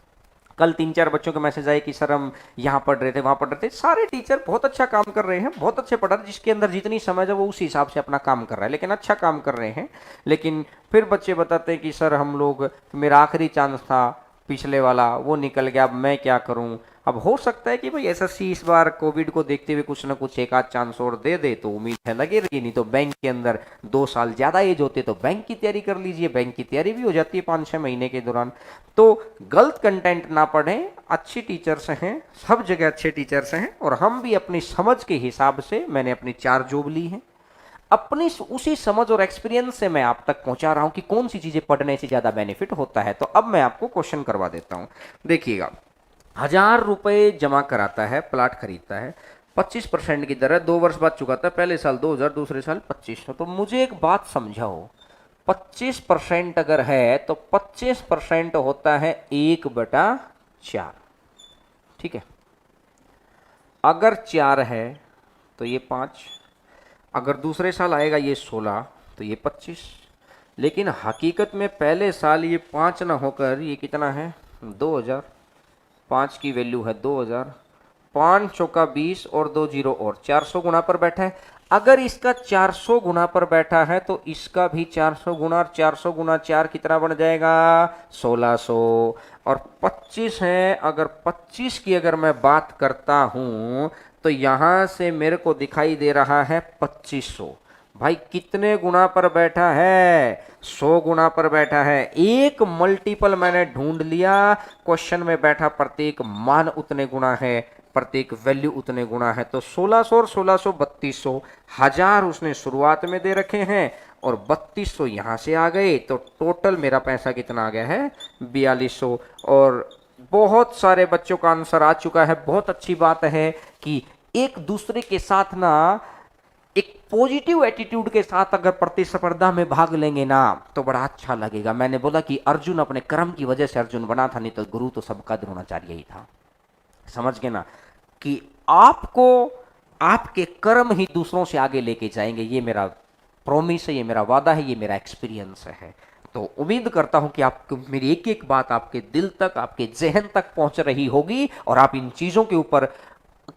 कल 3-4 बच्चों के मैसेज आए कि सर हम यहाँ पढ़ रहे थे, वहाँ पढ़ रहे थे। सारे टीचर बहुत अच्छा काम कर रहे हैं, बहुत अच्छे पढ़ा रहे, जिसके अंदर जितनी समझ है वो उस हिसाब से अपना काम कर रहा है, लेकिन अच्छा काम कर रहे हैं। लेकिन फिर बच्चे बताते हैं कि सर हम लोग, मेरा आखिरी चांस था पिछले वाला, वो निकल गया, अब मैं क्या करूं। अब हो सकता है कि भाई एसएससी इस बार कोविड को देखते हुए कुछ ना कुछ एक आध चांस और दे दे, तो उम्मीद है लगे रही। नहीं तो बैंक के अंदर 2 साल ज्यादा एज होते तो बैंक की तैयारी कर लीजिए, बैंक की तैयारी भी हो जाती है 5-6 महीने के दौरान। तो गलत कंटेंट ना पढ़ें, अच्छी टीचर्स हैं, सब जगह अच्छे टीचर्स हैं। और हम भी अपनी समझ के हिसाब से, मैंने अपनी 4 जॉब ली हैं, अपनी उसी समझ और एक्सपीरियंस से मैं आप तक पहुंचा रहा हूं कि कौन सी चीजें पढ़ने से ज्यादा बेनिफिट होता है। तो अब मैं आपको क्वेश्चन करवा देता हूं। देखिएगा, 1000 रुपए जमा कराता है, प्लाट खरीदता है, 25% की दर है, 2 वर्ष बाद चुकाता है, पहले साल 2000, दूसरे साल 2500। तो मुझे एक बात समझाओ, 25% अगर है तो 25% होता है 1/4। ठीक है, अगर 4 है तो ये 5, अगर दूसरे साल आएगा ये 16, तो ये 25। लेकिन हकीकत में पहले साल ये 5 ना होकर ये कितना है, 2000। 5 की वैल्यू है 2000, 5 चौका 20 और 2 जीरो और 400 गुना पर बैठा है। अगर इसका 400 गुना पर बैठा है तो इसका भी 400 गुना, और 400 गुना 4 कितना बन जाएगा, 1600। और 25 है, अगर 25 की अगर मैं बात करता हूं तो यहां से मेरे को दिखाई दे रहा है 2500। भाई कितने गुना पर बैठा है, 100 गुना पर बैठा है। एक मल्टीपल मैंने ढूंढ लिया, क्वेश्चन में बैठा प्रत्येक मान उतने गुना है, प्रत्येक वैल्यू उतने गुना है। तो 1600 और 1600 3200, 1000 उसने शुरुआत में दे रखे हैं और 3200 यहां से आ गए, तो टोटल मेरा पैसा कितना आ गया है, 4200। और बहुत सारे बच्चों का आंसर आ चुका है। बहुत अच्छी बात है कि एक दूसरे के साथ ना, एक पॉजिटिव एटीट्यूड के साथ अगर प्रतिस्पर्धा में भाग लेंगे ना तो बड़ा अच्छा लगेगा। मैंने बोला कि अर्जुन अपने कर्म की वजह से अर्जुन बना था, नहीं तो गुरु तो सबका द्रोणाचार्य ही था। समझ गए ना, कि आपको आपके कर्म ही दूसरों से आगे लेके जाएंगे। ये मेरा प्रॉमिस है, ये मेरा वादा है, ये मेरा एक्सपीरियंस है। तो उम्मीद करता हूं कि आपको मेरी एक एक बात आपके दिल तक, आपके जहन तक पहुंच रही होगी, और आप इन चीजों के ऊपर,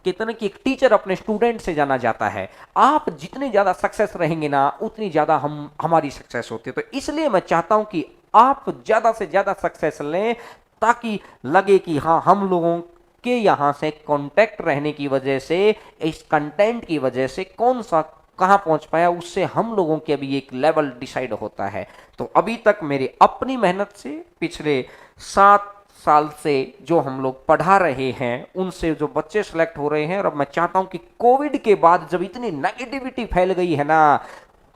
कितने कि एक टीचर अपने स्टूडेंट से जाना जाता है। आप जितने ज्यादा सक्सेस रहेंगे ना, उतनी ज्यादा हमारी सक्सेस होती है। तो इसलिए मैं चाहता हूं कि आप ज्यादा से ज्यादा सक्सेस लें, ताकि लगे कि हाँ, हम लोगों के यहां से कांटेक्ट रहने की वजह से, इस कंटेंट की वजह से कौन सा कहां पहुंच पाया, उससे हम लोगों के अभी एक लेवल डिसाइड होता है। तो अभी तक मेरे अपनी मेहनत से, पिछले 7 साल से जो हम लोग पढ़ा रहे हैं, उनसे जो बच्चे सेलेक्ट हो रहे हैं, और अब मैं चाहता हूं कि कोविड के बाद जब इतनी नेगेटिविटी फैल गई है ना,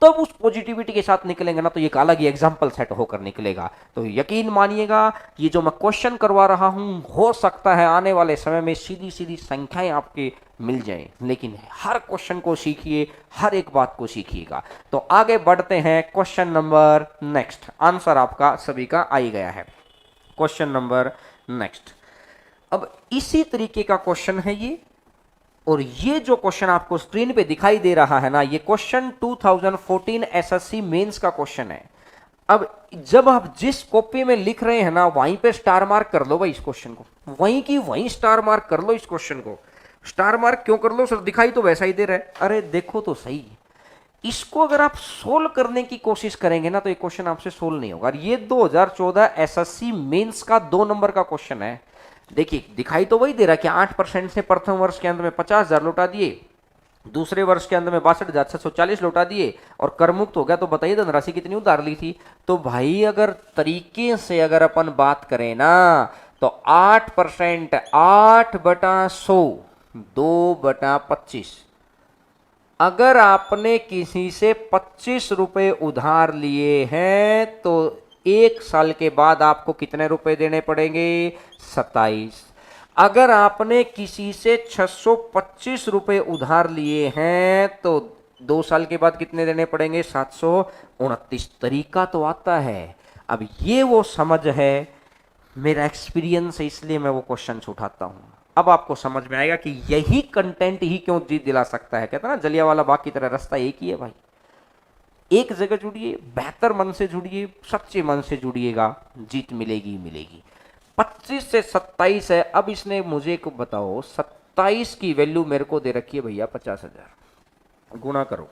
तब उस पॉजिटिविटी के साथ निकलेंगे ना, तो एक अलग ही एग्जाम्पल सेट होकर निकलेगा। तो यकीन मानिएगा, ये जो मैं क्वेश्चन करवा रहा हूं, हो सकता है आने वाले समय में सीधी सीधी संख्याएं आपके मिल जाएं, लेकिन हर क्वेश्चन को सीखिए, हर एक बात को सीखिएगा। तो आगे बढ़ते हैं, क्वेश्चन नंबर नेक्स्ट। आंसर आपका सभी का आ ही गया है। क्वेश्चन नंबर नेक्स्ट, अब इसी तरीके का क्वेश्चन है ये, और ये जो क्वेश्चन आपको स्क्रीन पे दिखाई दे रहा है ना, ये क्वेश्चन 2014 एसएससी मेंस का क्वेश्चन है। अब जब आप जिस कॉपी में लिख रहे हैं ना वहीं पे स्टार मार्क कर लो भाई इस क्वेश्चन को, वहीं की वहीं स्टार मार्क कर लो इस क्वेश्चन को। स्टार मार्क क्यों कर लो सर, दिखाई तो वैसा ही दे रहा है। अरे देखो तो सही, इसको अगर आप सोल्व करने की कोशिश करेंगे ना तो ये क्वेश्चन आपसे सोल्व नहीं होगा। और ये 2014 एसएससी मेंस का 2 नंबर का क्वेश्चन है। देखिए दिखाई तो वही दे रहा है कि 8% से प्रथम वर्ष के अंत में 50,000 लौटा दिए, दूसरे वर्ष के अंत में 62,640 लौटा दिए और कर मुक्त हो गया। तो बताइए धनराशि कितनी उधार ली थी। तो भाई अगर तरीके से अगर अपन बात करें ना तो 8%, 8/100, 2/25। अगर आपने किसी से 25 रुपए उधार लिए हैं तो 1 साल के बाद आपको कितने रुपए देने पड़ेंगे, 27। अगर आपने किसी से 625 रुपए उधार लिए हैं तो 2 साल के बाद कितने देने पड़ेंगे, 729। तरीका तो आता है। अब ये वो समझ है, मेरा एक्सपीरियंस है, इसलिए मैं वो क्वेश्चन उठाता हूं। अब आपको समझ में आएगा कि यही कंटेंट ही क्यों जीत दिला सकता है। कहता ना जलियांवाला बाग की तरह रास्ता एक ही है भाई। एक जगह जुड़िए, बेहतर मन से जुड़िए, सच्चे मन से जुड़िएगा, जीत मिलेगी मिलेगी। 25 से 27 है। अब इसने मुझे को बताओ 27 की वैल्यू मेरे को दे रखी है भैया 50,000, गुणा करो।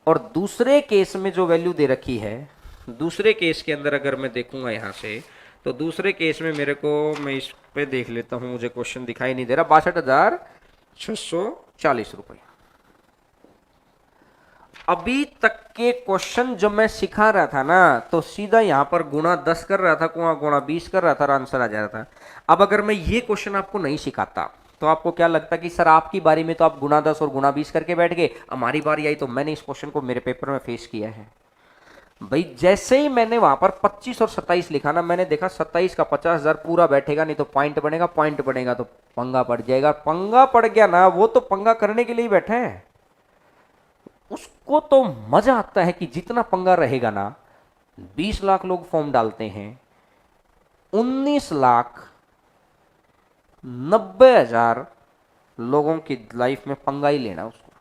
और दूसरे केस में जो वैल्यू दे रखी है, दूसरे केस के अंदर अगर मैं देखूंगा यहां से तो दूसरे केस में मेरे को, मैं इस पे देख लेता हूं, मुझे क्वेश्चन दिखाई नहीं दे रहा, 62,640 रुपए। अभी तक के क्वेश्चन जब मैं सिखा रहा था ना तो सीधा यहां पर गुणा 10 कर रहा था, गुणा 20 कर रहा था और आंसर आ जा रहा था। अब अगर मैं ये क्वेश्चन आपको नहीं सिखाता तो आपको क्या लगता कि सर आपकी बारी में तो आप गुणा 10 और गुणा 20 करके बैठ गए, हमारी बारी आई तो मैंने इस क्वेश्चन को मेरे पेपर में फेस किया है। भाई जैसे ही मैंने वहां पर 25 और 27 लिखा ना, मैंने देखा 27 का 50,000 पूरा बैठेगा नहीं तो पॉइंट बनेगा, पॉइंट बनेगा तो पंगा पड़ जाएगा। पंगा पड़ गया ना, वो तो पंगा करने के लिए ही बैठे हैं। उसको तो मजा आता है कि जितना पंगा रहेगा ना, 20 लाख लोग फॉर्म डालते हैं, 19,90,000 लोगों की लाइफ में पंगा ही लेना उसको।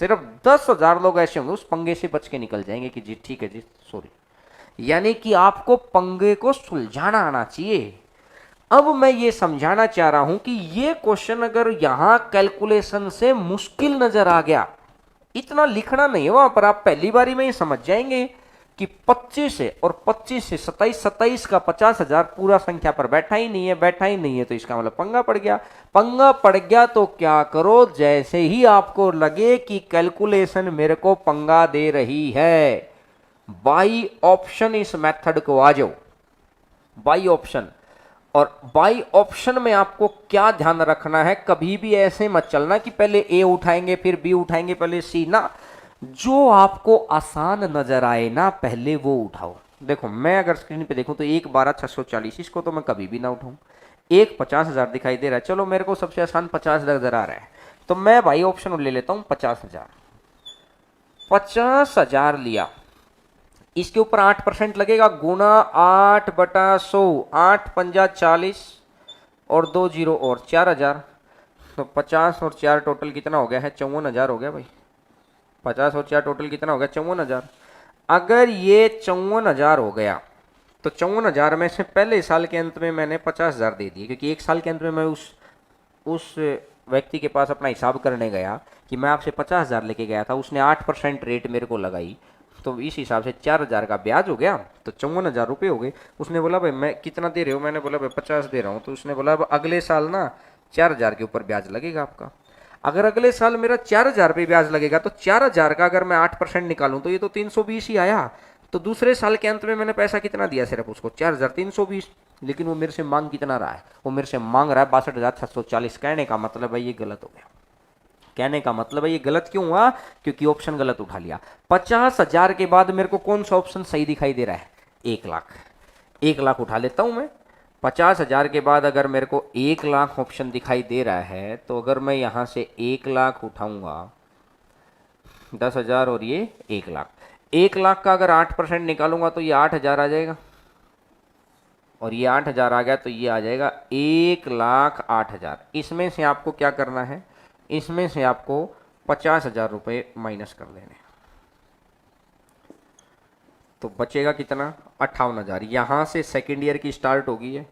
सिर्फ 10,000 लोग ऐसे होंगे उस पंगे से बच के निकल जाएंगे कि जी ठीक है जी सॉरी। यानी कि आपको पंगे को सुलझाना आना चाहिए। अब मैं ये समझाना चाह रहा हूं कि ये क्वेश्चन अगर यहां कैलकुलेशन से मुश्किल नजर आ गया, इतना लिखना नहीं है वहां पर, आप पहली बारी में ही समझ जाएंगे कि 25 है और 25 से 27, 27 का 50,000 पूरा संख्या पर बैठा ही नहीं है, बैठा ही नहीं है तो इसका मतलब पंगा पड़ गया। पंगा पड़ गया तो क्या करो, जैसे ही आपको लगे कि कैलकुलेशन मेरे को पंगा दे रही है, बाई ऑप्शन इस मेथड को आ जाओ, बाई ऑप्शन। और बाई ऑप्शन में आपको क्या ध्यान रखना है, कभी भी ऐसे मत चलना कि पहले ए उठाएंगे फिर बी उठाएंगे पहले सी ना। जो आपको आसान नजर आए ना पहले वो उठाओ। देखो मैं अगर स्क्रीन पे देखूं तो 1/12,640, इसको तो मैं कभी भी ना उठाऊं। एक 50,000 दिखाई दे रहा है, चलो मेरे को सबसे आसान 50 नजर आ रहा है तो मैं भाई ऑप्शन ले लेता हूं 50,000। 50,000 लिया, इसके ऊपर 8% लगेगा, गुना 8/100, 8×5 = 40 और 2 0 और 4,000। तो 50 और 4 टोटल कितना हो गया है, 54,000 हो गया भाई। 50 और 4 टोटल कितना हो गया, 54,000। अगर ये 54,000 हो गया तो 54,000 में से पहले साल के अंत में मैंने 50,000 दे दिए, क्योंकि एक साल के अंत में मैं उस व्यक्ति के पास अपना हिसाब करने गया कि मैं आपसे 50,000 लेके गया था, उसने 8% रेट मेरे को लगाई, तो इस हिसाब से 4,000 का ब्याज हो गया तो 54,000 रुपये हो गए। उसने बोला भाई मैं कितना दे रहे हो, मैंने बोला भाई 50 दे रहा हूँ। तो उसने बोला अब अगले साल ना 4,000 के ऊपर ब्याज लगेगा आपका। अगर अगले साल मेरा 4,000 पे ब्याज लगेगा तो 4,000 का अगर मैं 8% निकालूं तो ये तो 320 ही आया। तो दूसरे साल के अंत में मैंने पैसा कितना दिया, सिर्फ उसको 4,320। लेकिन वो मेरे से मांग कितना रहा है, वो मेरे से मांग रहा है 62,640। कहने का मतलब है ये गलत हो गया। कहने का मतलब है ये गलत क्यों हुआ, क्योंकि ऑप्शन गलत उठा लिया। 50,000 के बाद मेरे को कौन सा ऑप्शन सही दिखाई दे रहा है, 1 लाख। 1 लाख उठा लेता हूं मैं। 50,000 के बाद अगर मेरे को 1 लाख ऑप्शन दिखाई दे रहा है तो अगर मैं यहां से 1 लाख उठाऊंगा, 10,000 और ये 1 लाख, 1 लाख का अगर 8% निकालूंगा तो ये 8,000 आ जाएगा, और ये 8,000 आ गया तो ये आ जाएगा 1,08,000। इसमें से आपको क्या करना है, इसमें से आपको 50,000 रुपये माइनस कर देने। तो बचेगा कितना 58,000। यहाँ से सेकेंड ईयर की स्टार्ट होगी है,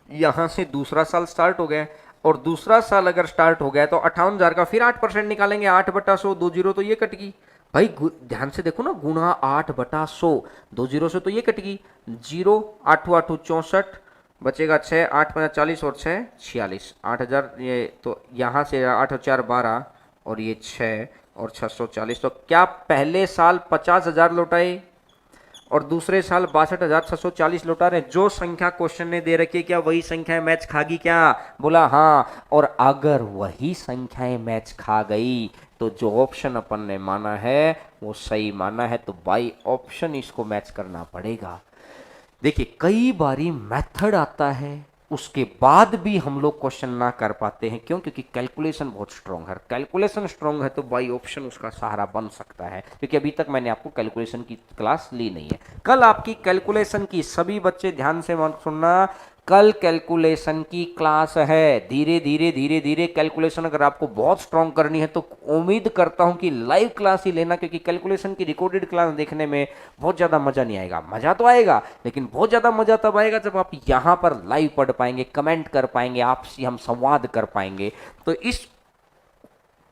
यहाँ से दूसरा साल स्टार्ट हो गया है, और दूसरा साल अगर स्टार्ट हो गया तो 58,000 का फिर 8% निकालेंगे, 8/100, 2 जीरो तो ये कट गई भाई, ध्यान से देखो ना, गुणा 8/100, 2 जीरो से तो ये कट गई, 0 8 8 64 बचेगा 6, 8 5 40 और 6 46, 8,000 ये तो यहाँ से 8 4 12 और ये 6 और 640, तो क्या पहले साल 50,000 लौटाए और दूसरे साल 62,640 लौटा रहे हैं। जो संख्या क्वेश्चन ने दे रखी है क्या वही संख्याएं मैच खागी क्या? बोला हाँ। और अगर वही संख्याएं मैच खा गई तो जो ऑप्शन अपन ने माना है वो सही माना है, तो बाई ऑप्शन इसको मैच करना पड़ेगा। देखिए कई बारी मेथड आता है उसके बाद भी हम लोग क्वेश्चन ना कर पाते हैं, क्यों? क्योंकि कैलकुलेशन बहुत स्ट्रांग है। कैलकुलेशन स्ट्रांग है तो बाई ऑप्शन उसका सहारा बन सकता है, क्योंकि अभी तक मैंने आपको कैलकुलेशन की क्लास ली नहीं है। कल आपकी कैलकुलेशन की, सभी बच्चे ध्यान से मत सुनना, कल कैलकुलेशन की क्लास है। धीरे धीरे धीरे धीरे कैलकुलेशन अगर आपको बहुत स्ट्रांग करनी है तो उम्मीद करता हूं कि लाइव क्लास ही लेना, क्योंकि कैलकुलेशन की रिकॉर्डेड क्लास देखने में बहुत ज़्यादा मज़ा नहीं आएगा। मज़ा तो आएगा लेकिन बहुत ज़्यादा मज़ा तब आएगा जब आप यहाँ पर लाइव पढ़ पाएंगे, कमेंट कर पाएंगे, आपसे हम संवाद कर पाएंगे। तो इस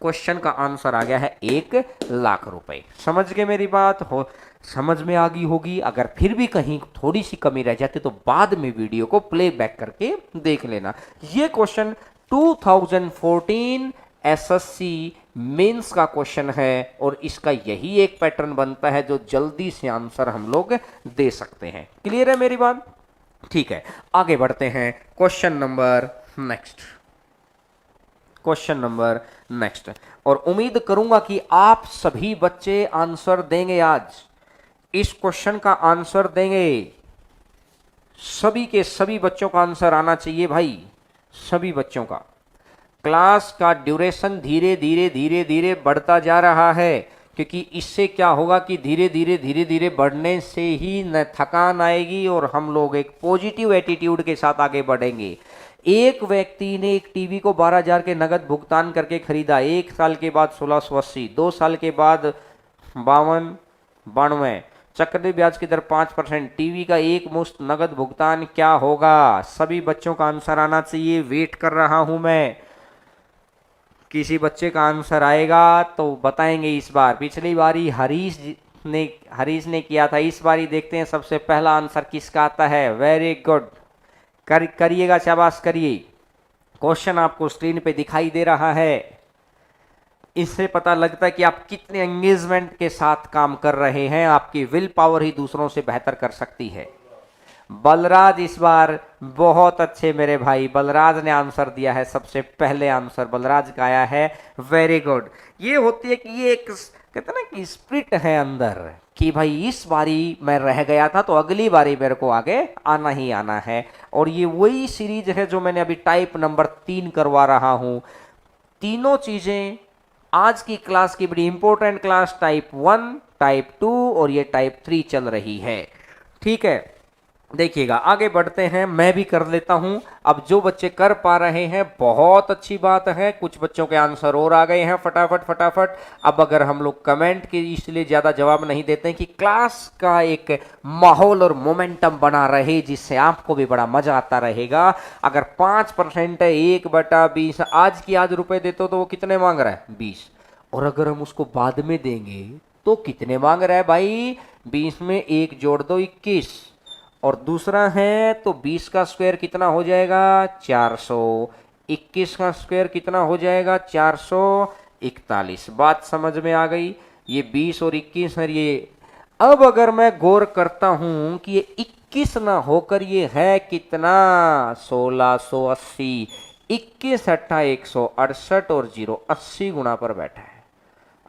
क्वेश्चन का आंसर आ गया है 1,00,000 रुपए। समझ गए मेरी बात? हो समझ में आ गई होगी। अगर फिर भी कहीं थोड़ी सी कमी रह जाती तो बाद में वीडियो को प्ले बैक करके देख लेना। ये क्वेश्चन 2014 एसएससी मेंस का क्वेश्चन है और इसका यही एक पैटर्न बनता है जो जल्दी से आंसर हम लोग दे सकते हैं। क्लियर है मेरी बात? ठीक है, आगे बढ़ते हैं। क्वेश्चन नंबर नेक्स्ट, और उम्मीद करूंगा कि आप सभी बच्चे आंसर देंगे। आज इस क्वेश्चन का आंसर देंगे, सभी के सभी बच्चों का आंसर आना चाहिए भाई, सभी बच्चों का। क्लास का ड्यूरेशन धीरे धीरे बढ़ता जा रहा है, क्योंकि इससे क्या होगा कि धीरे धीरे बढ़ने से ही न थकान आएगी और हम लोग एक पॉजिटिव एटीट्यूड के साथ आगे बढ़ेंगे। एक व्यक्ति ने एक टीवी को 12,000 के नगद भुगतान करके खरीदा, 1 साल के बाद 1680, 2 साल के बाद 52, चक्रवृद्धि ब्याज की दर 5%, टीवी का एक मुश्त नगद भुगतान क्या होगा? सभी बच्चों का आंसर आना चाहिए, वेट कर रहा हूं मैं। किसी बच्चे का आंसर आएगा तो बताएंगे इस बार। पिछली बारी हरीश ने किया था, इस बारी देखते हैं सबसे पहला आंसर किसका आता है। वेरी गुड, करिएगा, शाबाश करिए। क्वेश्चन आपको स्क्रीन पे दिखाई दे रहा है, इससे पता लगता है कि आप कितने एंगेजमेंट के साथ काम कर रहे हैं। आपकी विल पावर ही दूसरों से बेहतर कर सकती है। बलराज इस बार बहुत अच्छे मेरे भाई, बलराज ने आंसर दिया है, सबसे पहले आंसर बलराज का आया है। Very good. ये होती है कि ये एक कहते हैं ना कि स्पिरिट है अंदर कि भाई इस बारी मैं रह गया था तो अगली बारी मेरे को आगे आना ही आना है। और ये वही सीरीज है जो मैंने अभी टाइप नंबर 3 करवा रहा हूं। तीनों चीजें आज की क्लास की बड़ी इंपॉर्टेंट क्लास टाइप 1, टाइप 2 और ये टाइप 3 चल रही है। ठीक है, देखिएगा आगे बढ़ते हैं, मैं भी कर लेता हूं। अब जो बच्चे कर पा रहे हैं बहुत अच्छी बात है, कुछ बच्चों के आंसर और आ गए हैं फटाफट। अब अगर हम लोग कमेंट के इसलिए ज़्यादा जवाब नहीं देते हैं कि क्लास का एक माहौल और मोमेंटम बना रहे, जिससे आपको भी बड़ा मजा आता रहेगा। अगर 5% है 1/20, आज की आज रुपए देते हो तो वो कितने मांग रहा है? 20। और अगर हम उसको बाद में देंगे तो कितने मांग रहा है भाई? 20 में 1 जोड़ दो 21, और दूसरा है तो 20 का स्क्वायर कितना हो जाएगा? 400। 21 का स्क्वायर कितना हो जाएगा? 441। बात समझ में आ गई? ये 20 और 21 है ये। अब अगर मैं गौर करता हूं कि ये 21 ना होकर ये है कितना? 1680। 21 8 168 और 0 80 गुणा पर बैठा है।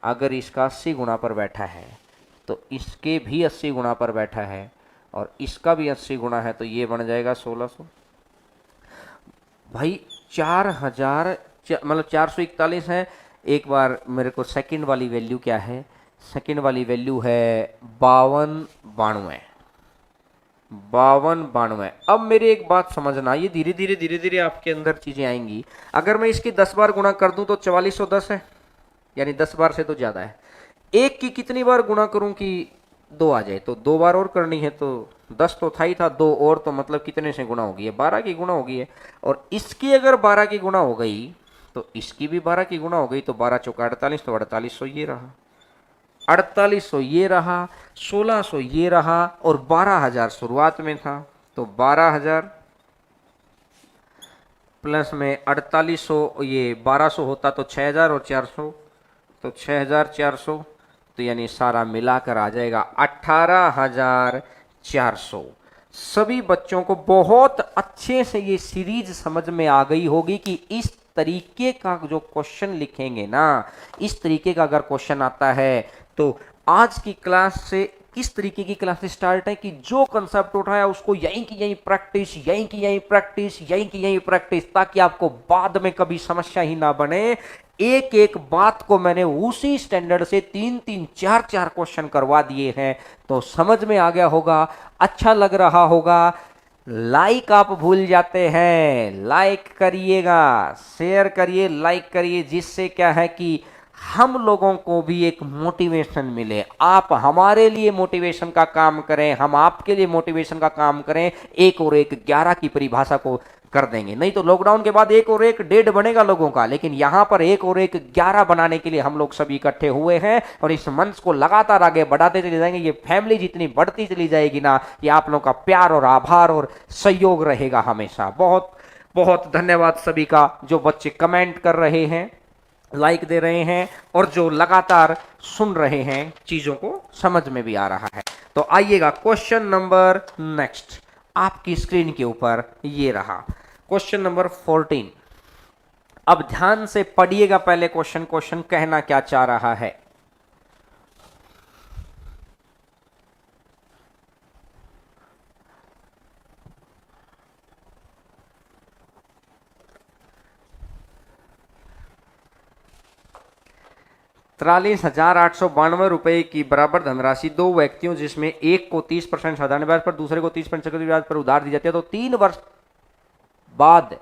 अगर इसका 80 गुणा पर बैठा है तो इसके भी 80 गुणा पर बैठा है, और इसका भी 80 गुणा है, तो ये बन जाएगा 1600। भाई 4000 मतलब 441 है। एक बार मेरे को सेकंड वाली वैल्यू क्या है? सेकंड वाली वैल्यू है 5292। अब मेरी एक बात समझना, ये धीरे धीरे आपके अंदर चीजें आएंगी। अगर मैं इसकी 10 बार गुणा कर दूं तो 4410 है, यानी 10 बार से तो ज्यादा है। एक की कितनी बार गुणा करूं कि 2 आ जाए तो 2 बार और करनी है, तो 10 तो था ही था, 2 और तो मतलब कितने से गुणा होगी है, 12 की गुणा होगी है। और इसकी अगर 12 की गुणा हो गई तो इसकी भी 12 की गुणा हो गई, तो 12 चौका 48, तो 4800 ये रहा, 4800 ये रहा, 1600 ये रहा, और 12,000 शुरुआत में था। तो 12,000 प्लस में 4800, ये 1200 होता तो 6,000 और 400, तो 6,400, तो यानी सारा मिलाकर आ जाएगा 18,400। सभी बच्चों को बहुत अच्छे से ये सीरीज समझ में आ गई होगी कि इस तरीके का जो क्वेश्चन लिखेंगे ना, इस तरीके का अगर क्वेश्चन आता है तो आज की क्लास से किस तरीके की क्लास स्टार्ट है कि जो कंसेप्ट उठाया उसको यहीं की यहीं प्रैक्टिस, यहीं की यहीं प्रैक्टिस, यहीं की यहीं प्रैक्टिस, ताकि आपको बाद में कभी समस्या ही ना बने। एक एक बात को मैंने उसी स्टैंडर्ड से 3-3, 4-4 क्वेश्चन करवा दिए हैं, तो समझ में आ गया होगा, अच्छा लग रहा होगा। लाइक आप भूल जाते हैं, लाइक करिएगा, शेयर करिए, लाइक करिए, जिससे क्या है कि हम लोगों को भी एक मोटिवेशन मिले। आप हमारे लिए मोटिवेशन का काम करें, हम आपके लिए मोटिवेशन का काम करें। 1 और 1 11 की परिभाषा को कर देंगे, नहीं तो लॉकडाउन के बाद 1 और 1 1.5 बनेगा लोगों का, लेकिन यहां पर 1 और 1 11 बनाने के लिए हम लोग सभी इकट्ठे हुए हैं, और इस मंच को लगातार आगे बढ़ाते चले जाएंगे। ये फैमिली जितनी बढ़ती चली जाएगी ना, ये आप लोगों का प्यार और आभार और सहयोग रहेगा हमेशा। बहुत बहुत धन्यवाद सभी का, जो बच्चे कमेंट कर रहे हैं, लाइक दे रहे हैं, और जो लगातार सुन रहे हैं, चीजों को समझ में भी आ रहा है। तो आइएगा क्वेश्चन नंबर नेक्स्ट आपकी स्क्रीन के ऊपर ये रहा, क्वेश्चन नंबर 14। अब ध्यान से पढ़िएगा पहले क्वेश्चन कहना क्या चाह रहा है। ₹43,892 की बराबर धनराशि दो व्यक्तियों, जिसमें एक को 30% साधारण ब्याज पर, दूसरे को 30% चक्रवृद्धि ब्याज पर उधार दी जाती है, तो 3 वर्ष बाद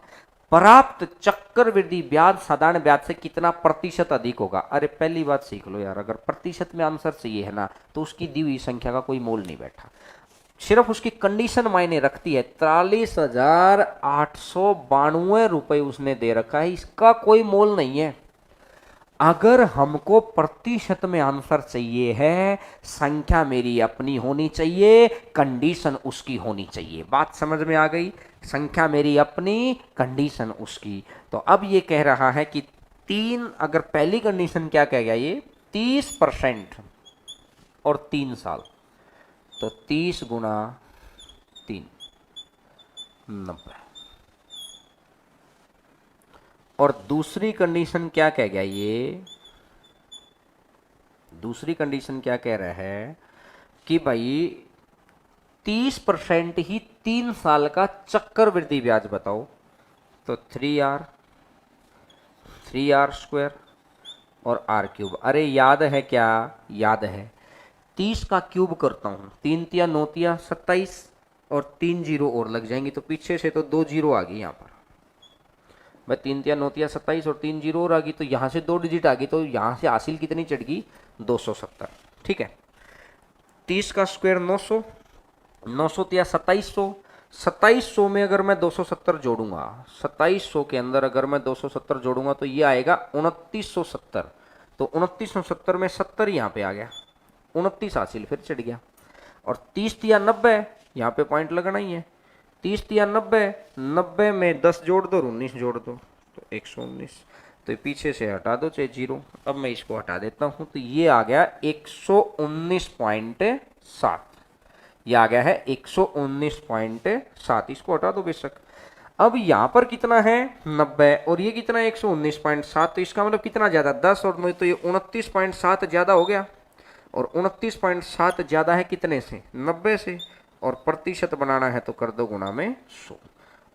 प्राप्त चक्रवृद्धि ब्याज साधारण ब्याज से कितना प्रतिशत अधिक होगा। अरे पहली बात सीख लो यार, अगर प्रतिशत में आंसर चाहिए है ना, तो उसकी दी हुई संख्या का कोई मोल नहीं बैठा, सिर्फ उसकी कंडीशन मायने रखती है। 43,892 रुपए उसने दे रखा है, इसका कोई मोल नहीं है। अगर हमको प्रतिशत में आंसर चाहिए है, संख्या मेरी अपनी होनी चाहिए, कंडीशन उसकी होनी चाहिए। बात समझ में आ गई? संख्या मेरी अपनी, कंडीशन उसकी। तो अब ये कह रहा है कि 3, अगर पहली कंडीशन क्या कह गया ये, 30% और 3 साल, तो 30 गुणा 3 90। और दूसरी कंडीशन क्या कह गया ये, दूसरी कंडीशन क्या कह रहा है कि भाई 30% ही 3 साल का चक्रवृद्धि ब्याज बताओ, तो 3r स्क्वायर और r क्यूब। अरे याद है क्या? याद है। 30 का क्यूब करता हूं, 3 तिया 9 तिया 27, और 3 जीरो और लग जाएंगी, तो पीछे से तो 2 जीरो आ गई यहां पर भाई, 3 तिया 9 तिया 27 और 3 जीरो और आ गई, तो यहां से 2 डिजिट आ गई, तो यहां से हासिल कितनी चढ़ गई? 270। ठीक है, 30 का स्क्वायर 900, 900 तिया 2700, 2700 में अगर मैं 270 जोड़ूंगा, 2700 के अंदर अगर मैं 270 जोड़ूंगा तो ये आएगा 2970। तो 2970 में 70 यहाँ पे आ गया, 29 हासिल फिर चढ़ गया। और 30 तिया 90, यहाँ पे पॉइंट लगना ही है, 30 तिया 90, 90 में 10 जोड़ दो और 19 जोड़ दो, तो 119। तो पीछे से हटा दो चाहे जीरो। अब मैं इसको हटा देता हूं, तो ये आ गया 119.7, ये आ गया है 119.7। इसको हटा दो बेशक। अब यहां पर कितना है? 90, और ये कितना है? 119.7। तो इसका मतलब कितना ज्यादा? 10 और 9, तो ये 29.7 ज्यादा हो गया। और 29.7 ज्यादा है कितने से? 90 से। और प्रतिशत बनाना है तो कर दो गुणा में 100,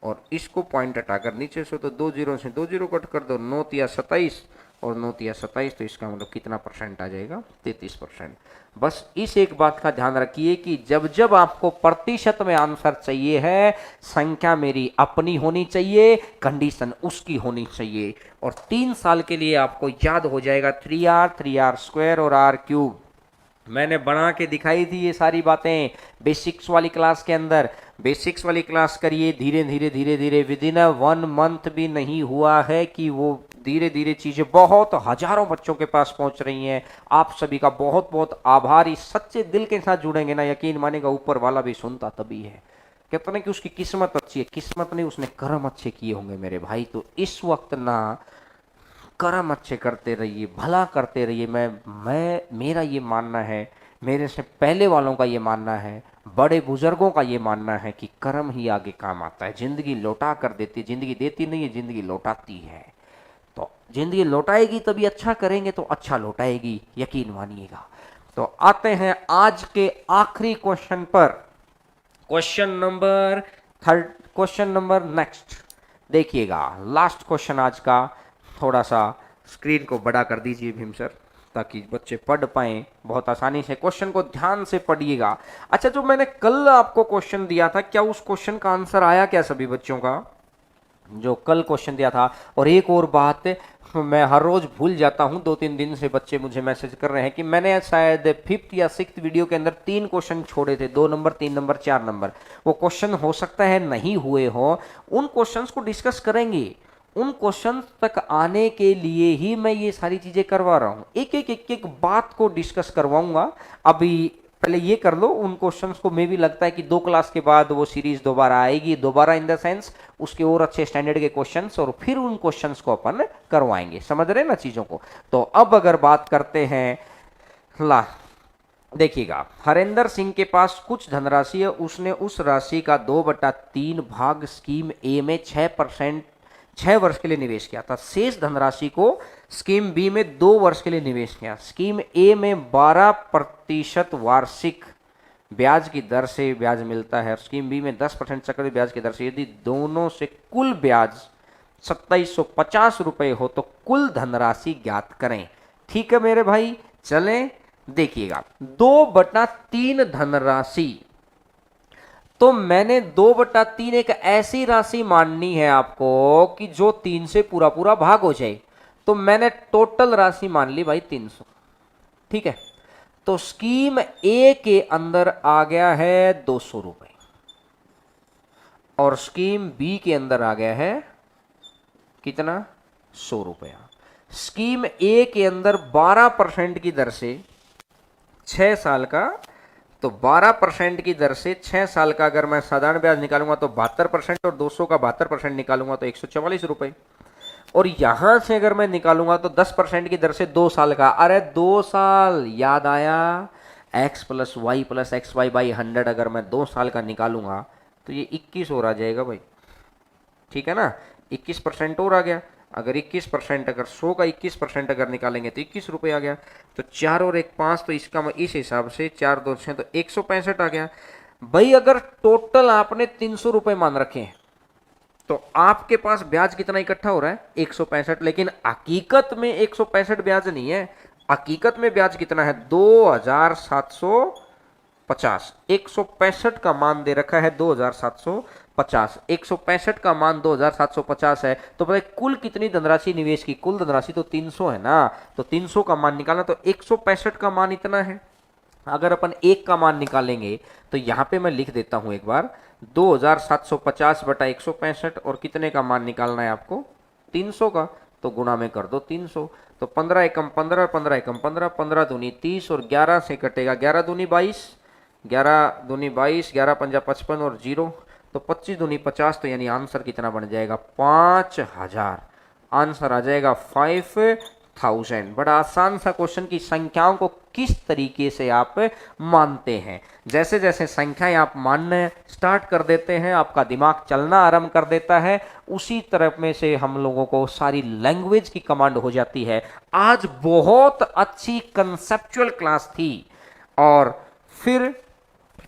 और इसको पॉइंट हटाकर नीचे से तो 2 जीरो से 2 जीरो कट कर दो, 9 तिया 27 और 9 तिया 27, तो इसका मतलब कितना परसेंट आ जाएगा? 33%। बस इस एक बात का ध्यान रखिए कि जब जब आपको प्रतिशत में आंसर चाहिए है, संख्या मेरी अपनी होनी चाहिए, कंडीशन उसकी होनी चाहिए। और 3 साल के लिए आपको याद हो जाएगा 3r स्क्वायर और r क्यूब मैंने बना के दिखाई थी ये सारी बातें बेसिक्स वाली क्लास के अंदर। बेसिक्स वाली क्लास करिए, धीरे धीरे धीरे धीरे विद इन 1 मंथ भी नहीं हुआ है कि वो धीरे धीरे चीज़ें बहुत हजारों बच्चों के पास पहुंच रही हैं। आप सभी का बहुत बहुत आभारी, सच्चे दिल के साथ जुड़ेंगे ना, यकीन मानेगा ऊपर वाला भी सुनता तभी है। कहते ना कि उसकी किस्मत अच्छी है, किस्मत नहीं, उसने कर्म अच्छे किए होंगे मेरे भाई। तो इस वक्त ना कर्म अच्छे करते रहिए, भला करते रहिए। मैं मेरा ये मानना है, मेरे से पहले वालों का ये मानना है, बड़े बुजुर्गों का ये मानना है कि कर्म ही आगे काम आता है। जिंदगी लौटा कर देती, जिंदगी देती नहीं है, जिंदगी लौटाती है। तो जिंदगी लौटाएगी तभी अच्छा करेंगे तो अच्छा लौटाएगी, यकीन मानिएगा। तो आते हैं आज के आखिरी क्वेश्चन पर, क्वेश्चन नंबर नेक्स्ट देखिएगा। लास्ट क्वेश्चन आज का। थोड़ा सा स्क्रीन को बड़ा कर दीजिए भीम सर, ताकि बच्चे पढ़ पाएं बहुत आसानी से। क्वेश्चन को ध्यान से पढ़िएगा। अच्छा, जो मैंने कल आपको क्वेश्चन दिया था, क्या उस क्वेश्चन का आंसर आया क्या सभी बच्चों का? जो कल क्वेश्चन दिया था। और एक और बात, मैं हर रोज भूल जाता हूं, 2-3 दिन से बच्चे मुझे मैसेज कर रहे हैं कि मैंने शायद 5th या 6th वीडियो के अंदर 3 क्वेश्चन छोड़े थे, 2 नंबर, 3 नंबर, 4 नंबर। वो क्वेश्चन हो सकता है नहीं हुए हो, उन क्वेश्चंस को डिस्कस करेंगे। उन क्वेश्चन तक आने के लिए ही मैं ये सारी चीजें करवा रहा हूं, एक बात को डिस्कस करवाऊंगा। अभी पहले ये कर लो उन क्वेश्चंस को। मे भी लगता है कि 2 क्लास के बाद वो सीरीज दोबारा आएगी, दोबारा इन द सेंस उसके और अच्छे स्टैंडर्ड के क्वेश्चंस, और फिर उन क्वेश्चंस को अपन करवाएंगे। समझ रहे ना चीजों को? तो अब अगर बात करते हैं, ला देखिएगा, हरेंद्र सिंह के पास कुछ धनराशि है, उसने उस राशि का 2/3 भाग स्कीम ए में 6% 6 वर्ष के लिए निवेश किया था। शेष धनराशि को स्कीम बी में 2 वर्ष के लिए निवेश किया। स्कीम ए में 12% वार्षिक ब्याज की दर से ब्याज मिलता है और स्कीम बी में 10% चक्रवृद्धि ब्याज की दर से। यदि दोनों से कुल ब्याज 2750 रुपए हो तो कुल धनराशि ज्ञात करें। ठीक है मेरे भाई, चलें देखिएगा। 2/3 धनराशि, तो मैंने 2/3 एक ऐसी राशि माननी है आपको कि जो 3 से पूरा पूरा भाग हो जाए। तो मैंने टोटल राशि मान ली भाई 300। ठीक है, तो स्कीम ए के अंदर आ गया है 200 रुपए और स्कीम बी के अंदर आ गया है कितना? 100 रुपया। स्कीम ए के अंदर 12% की दर से 6 साल का, तो 12% की दर से 6 साल का अगर मैं साधारण ब्याज निकालूंगा तो 72% और 200 का 72% निकालूंगा तो 144 रुपए। और यहां से अगर मैं निकालूंगा तो 10% की दर से 2 साल का, अरे 2 साल याद आया, x + y + xy/100 अगर मैं 2 साल का निकालूंगा तो ये 21 और आ जाएगा भाई। ठीक है ना, 21% और आ गया। अगर 21%, अगर 100 का 21% अगर निकालेंगे तो 21 रुपये आ गया। तो 4 और 1 5, तो इसका इस हिसाब से 4 2 6 तो 165 आ गया भाई। अगर टोटल आपने 300 रुपये मान रखे हैं तो आपके पास ब्याज कितना इकट्ठा हो रहा है? 165। लेकिन हकीकत में 165 ब्याज नहीं है, हकीकत में ब्याज कितना है? 2750। 165 का मान दे रखा है 2750, 165 का मान 2750 है। तो भाई कुल कितनी धनराशि निवेश की? कुल धनराशि तो 300 है ना, तो 300 का मान निकालना, तो 165 का मान इतना है। अगर अपन 1 का मान निकालेंगे तो यहां पे मैं लिख देता हूं एक बार, 2750 बटा 165, और कितने का मान निकालना है आपको? 300 का, तो गुणा में कर दो 300। तो 15 एकम 15, 15 एकम 15, 15 दूनी 30 और 11 से कटेगा 11 दूनी 22, 11 दूनी 22, 11 पंजा 55 और 0, तो 25 दूनी 50। तो यानी आंसर कितना बन जाएगा? 5000। आंसर आ जाएगा 5000। बड़ा आसान सा क्वेश्चन की संख्याओं को किस तरीके से आप मानते हैं। जैसे जैसे संख्याएं आप मानने स्टार्ट कर देते हैं, आपका दिमाग चलना आरंभ कर देता है, उसी तरफ में से हम लोगों को सारी लैंग्वेज की कमांड हो जाती है। आज बहुत अच्छी कंसेप्चुअल क्लास थी और फिर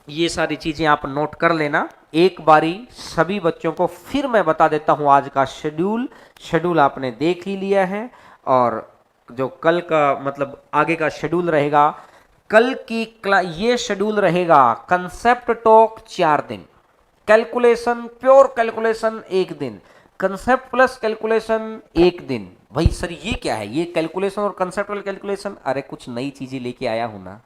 ये सारी चीजें आप नोट कर लेना। एक बारी सभी बच्चों को फिर मैं बता देता हूं आज का शेड्यूल आपने देख ही लिया है, और जो कल का मतलब आगे का शेड्यूल रहेगा, कल की ये शेड्यूल रहेगा। कंसेप्ट टॉक 4 दिन, कैलकुलेशन प्योर कैलकुलेशन 1 दिन, कंसेप्ट प्लस कैलकुलेशन 1 दिन। भाई सर ये क्या है? ये कैलकुलेशन और कंसेप्ट वाला कैलकुलेशन, अरे कुछ नई चीजें लेके आया हूं ना,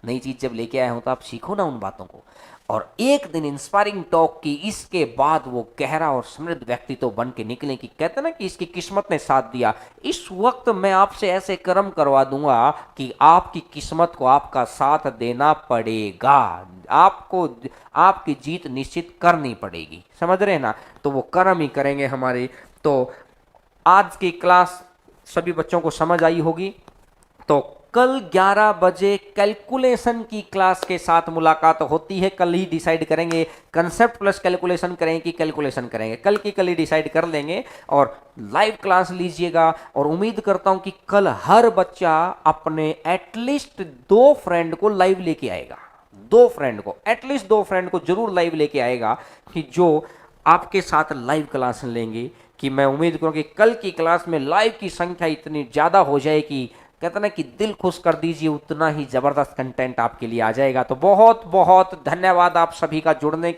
नई चीज़ जब लेके आए हो तो आप सीखो ना उन बातों को। और एक दिन इंस्पायरिंग टॉक की, इसके बाद वो गहरा और समृद्ध व्यक्तित्व बन के निकले कि कहते ना कि इसकी किस्मत ने साथ दिया। इस वक्त मैं आपसे ऐसे कर्म करवा दूंगा कि आपकी किस्मत को आपका साथ देना पड़ेगा, आपको आपकी जीत निश्चित करनी पड़ेगी, समझ रहे हैं ना। तो वो कर्म ही करेंगे हमारे। तो आज की क्लास सभी बच्चों को समझ आई होगी। तो कल 11 बजे कैलकुलेशन की क्लास के साथ मुलाकात होती है। कल ही डिसाइड करेंगे कंसेप्ट प्लस कैलकुलेशन करेंगे कि कैलकुलेशन करेंगे, कल की कल ही डिसाइड कर लेंगे। और लाइव क्लास लीजिएगा और उम्मीद करता हूं कि कल हर बच्चा अपने एटलीस्ट 2 फ्रेंड को लाइव लेके आएगा, 2 फ्रेंड को, एटलीस्ट 2 फ्रेंड को जरूर लाइव लेके आएगा कि जो आपके साथ लाइव क्लास लेंगे। कि मैं उम्मीद करूं कि कल की क्लास में लाइव की संख्या इतनी ज़्यादा हो जाए कि कहते ना कि दिल खुश कर दीजिए, उतना ही ज़बरदस्त कंटेंट आपके लिए आ जाएगा। तो बहुत बहुत धन्यवाद आप सभी का जुड़ने के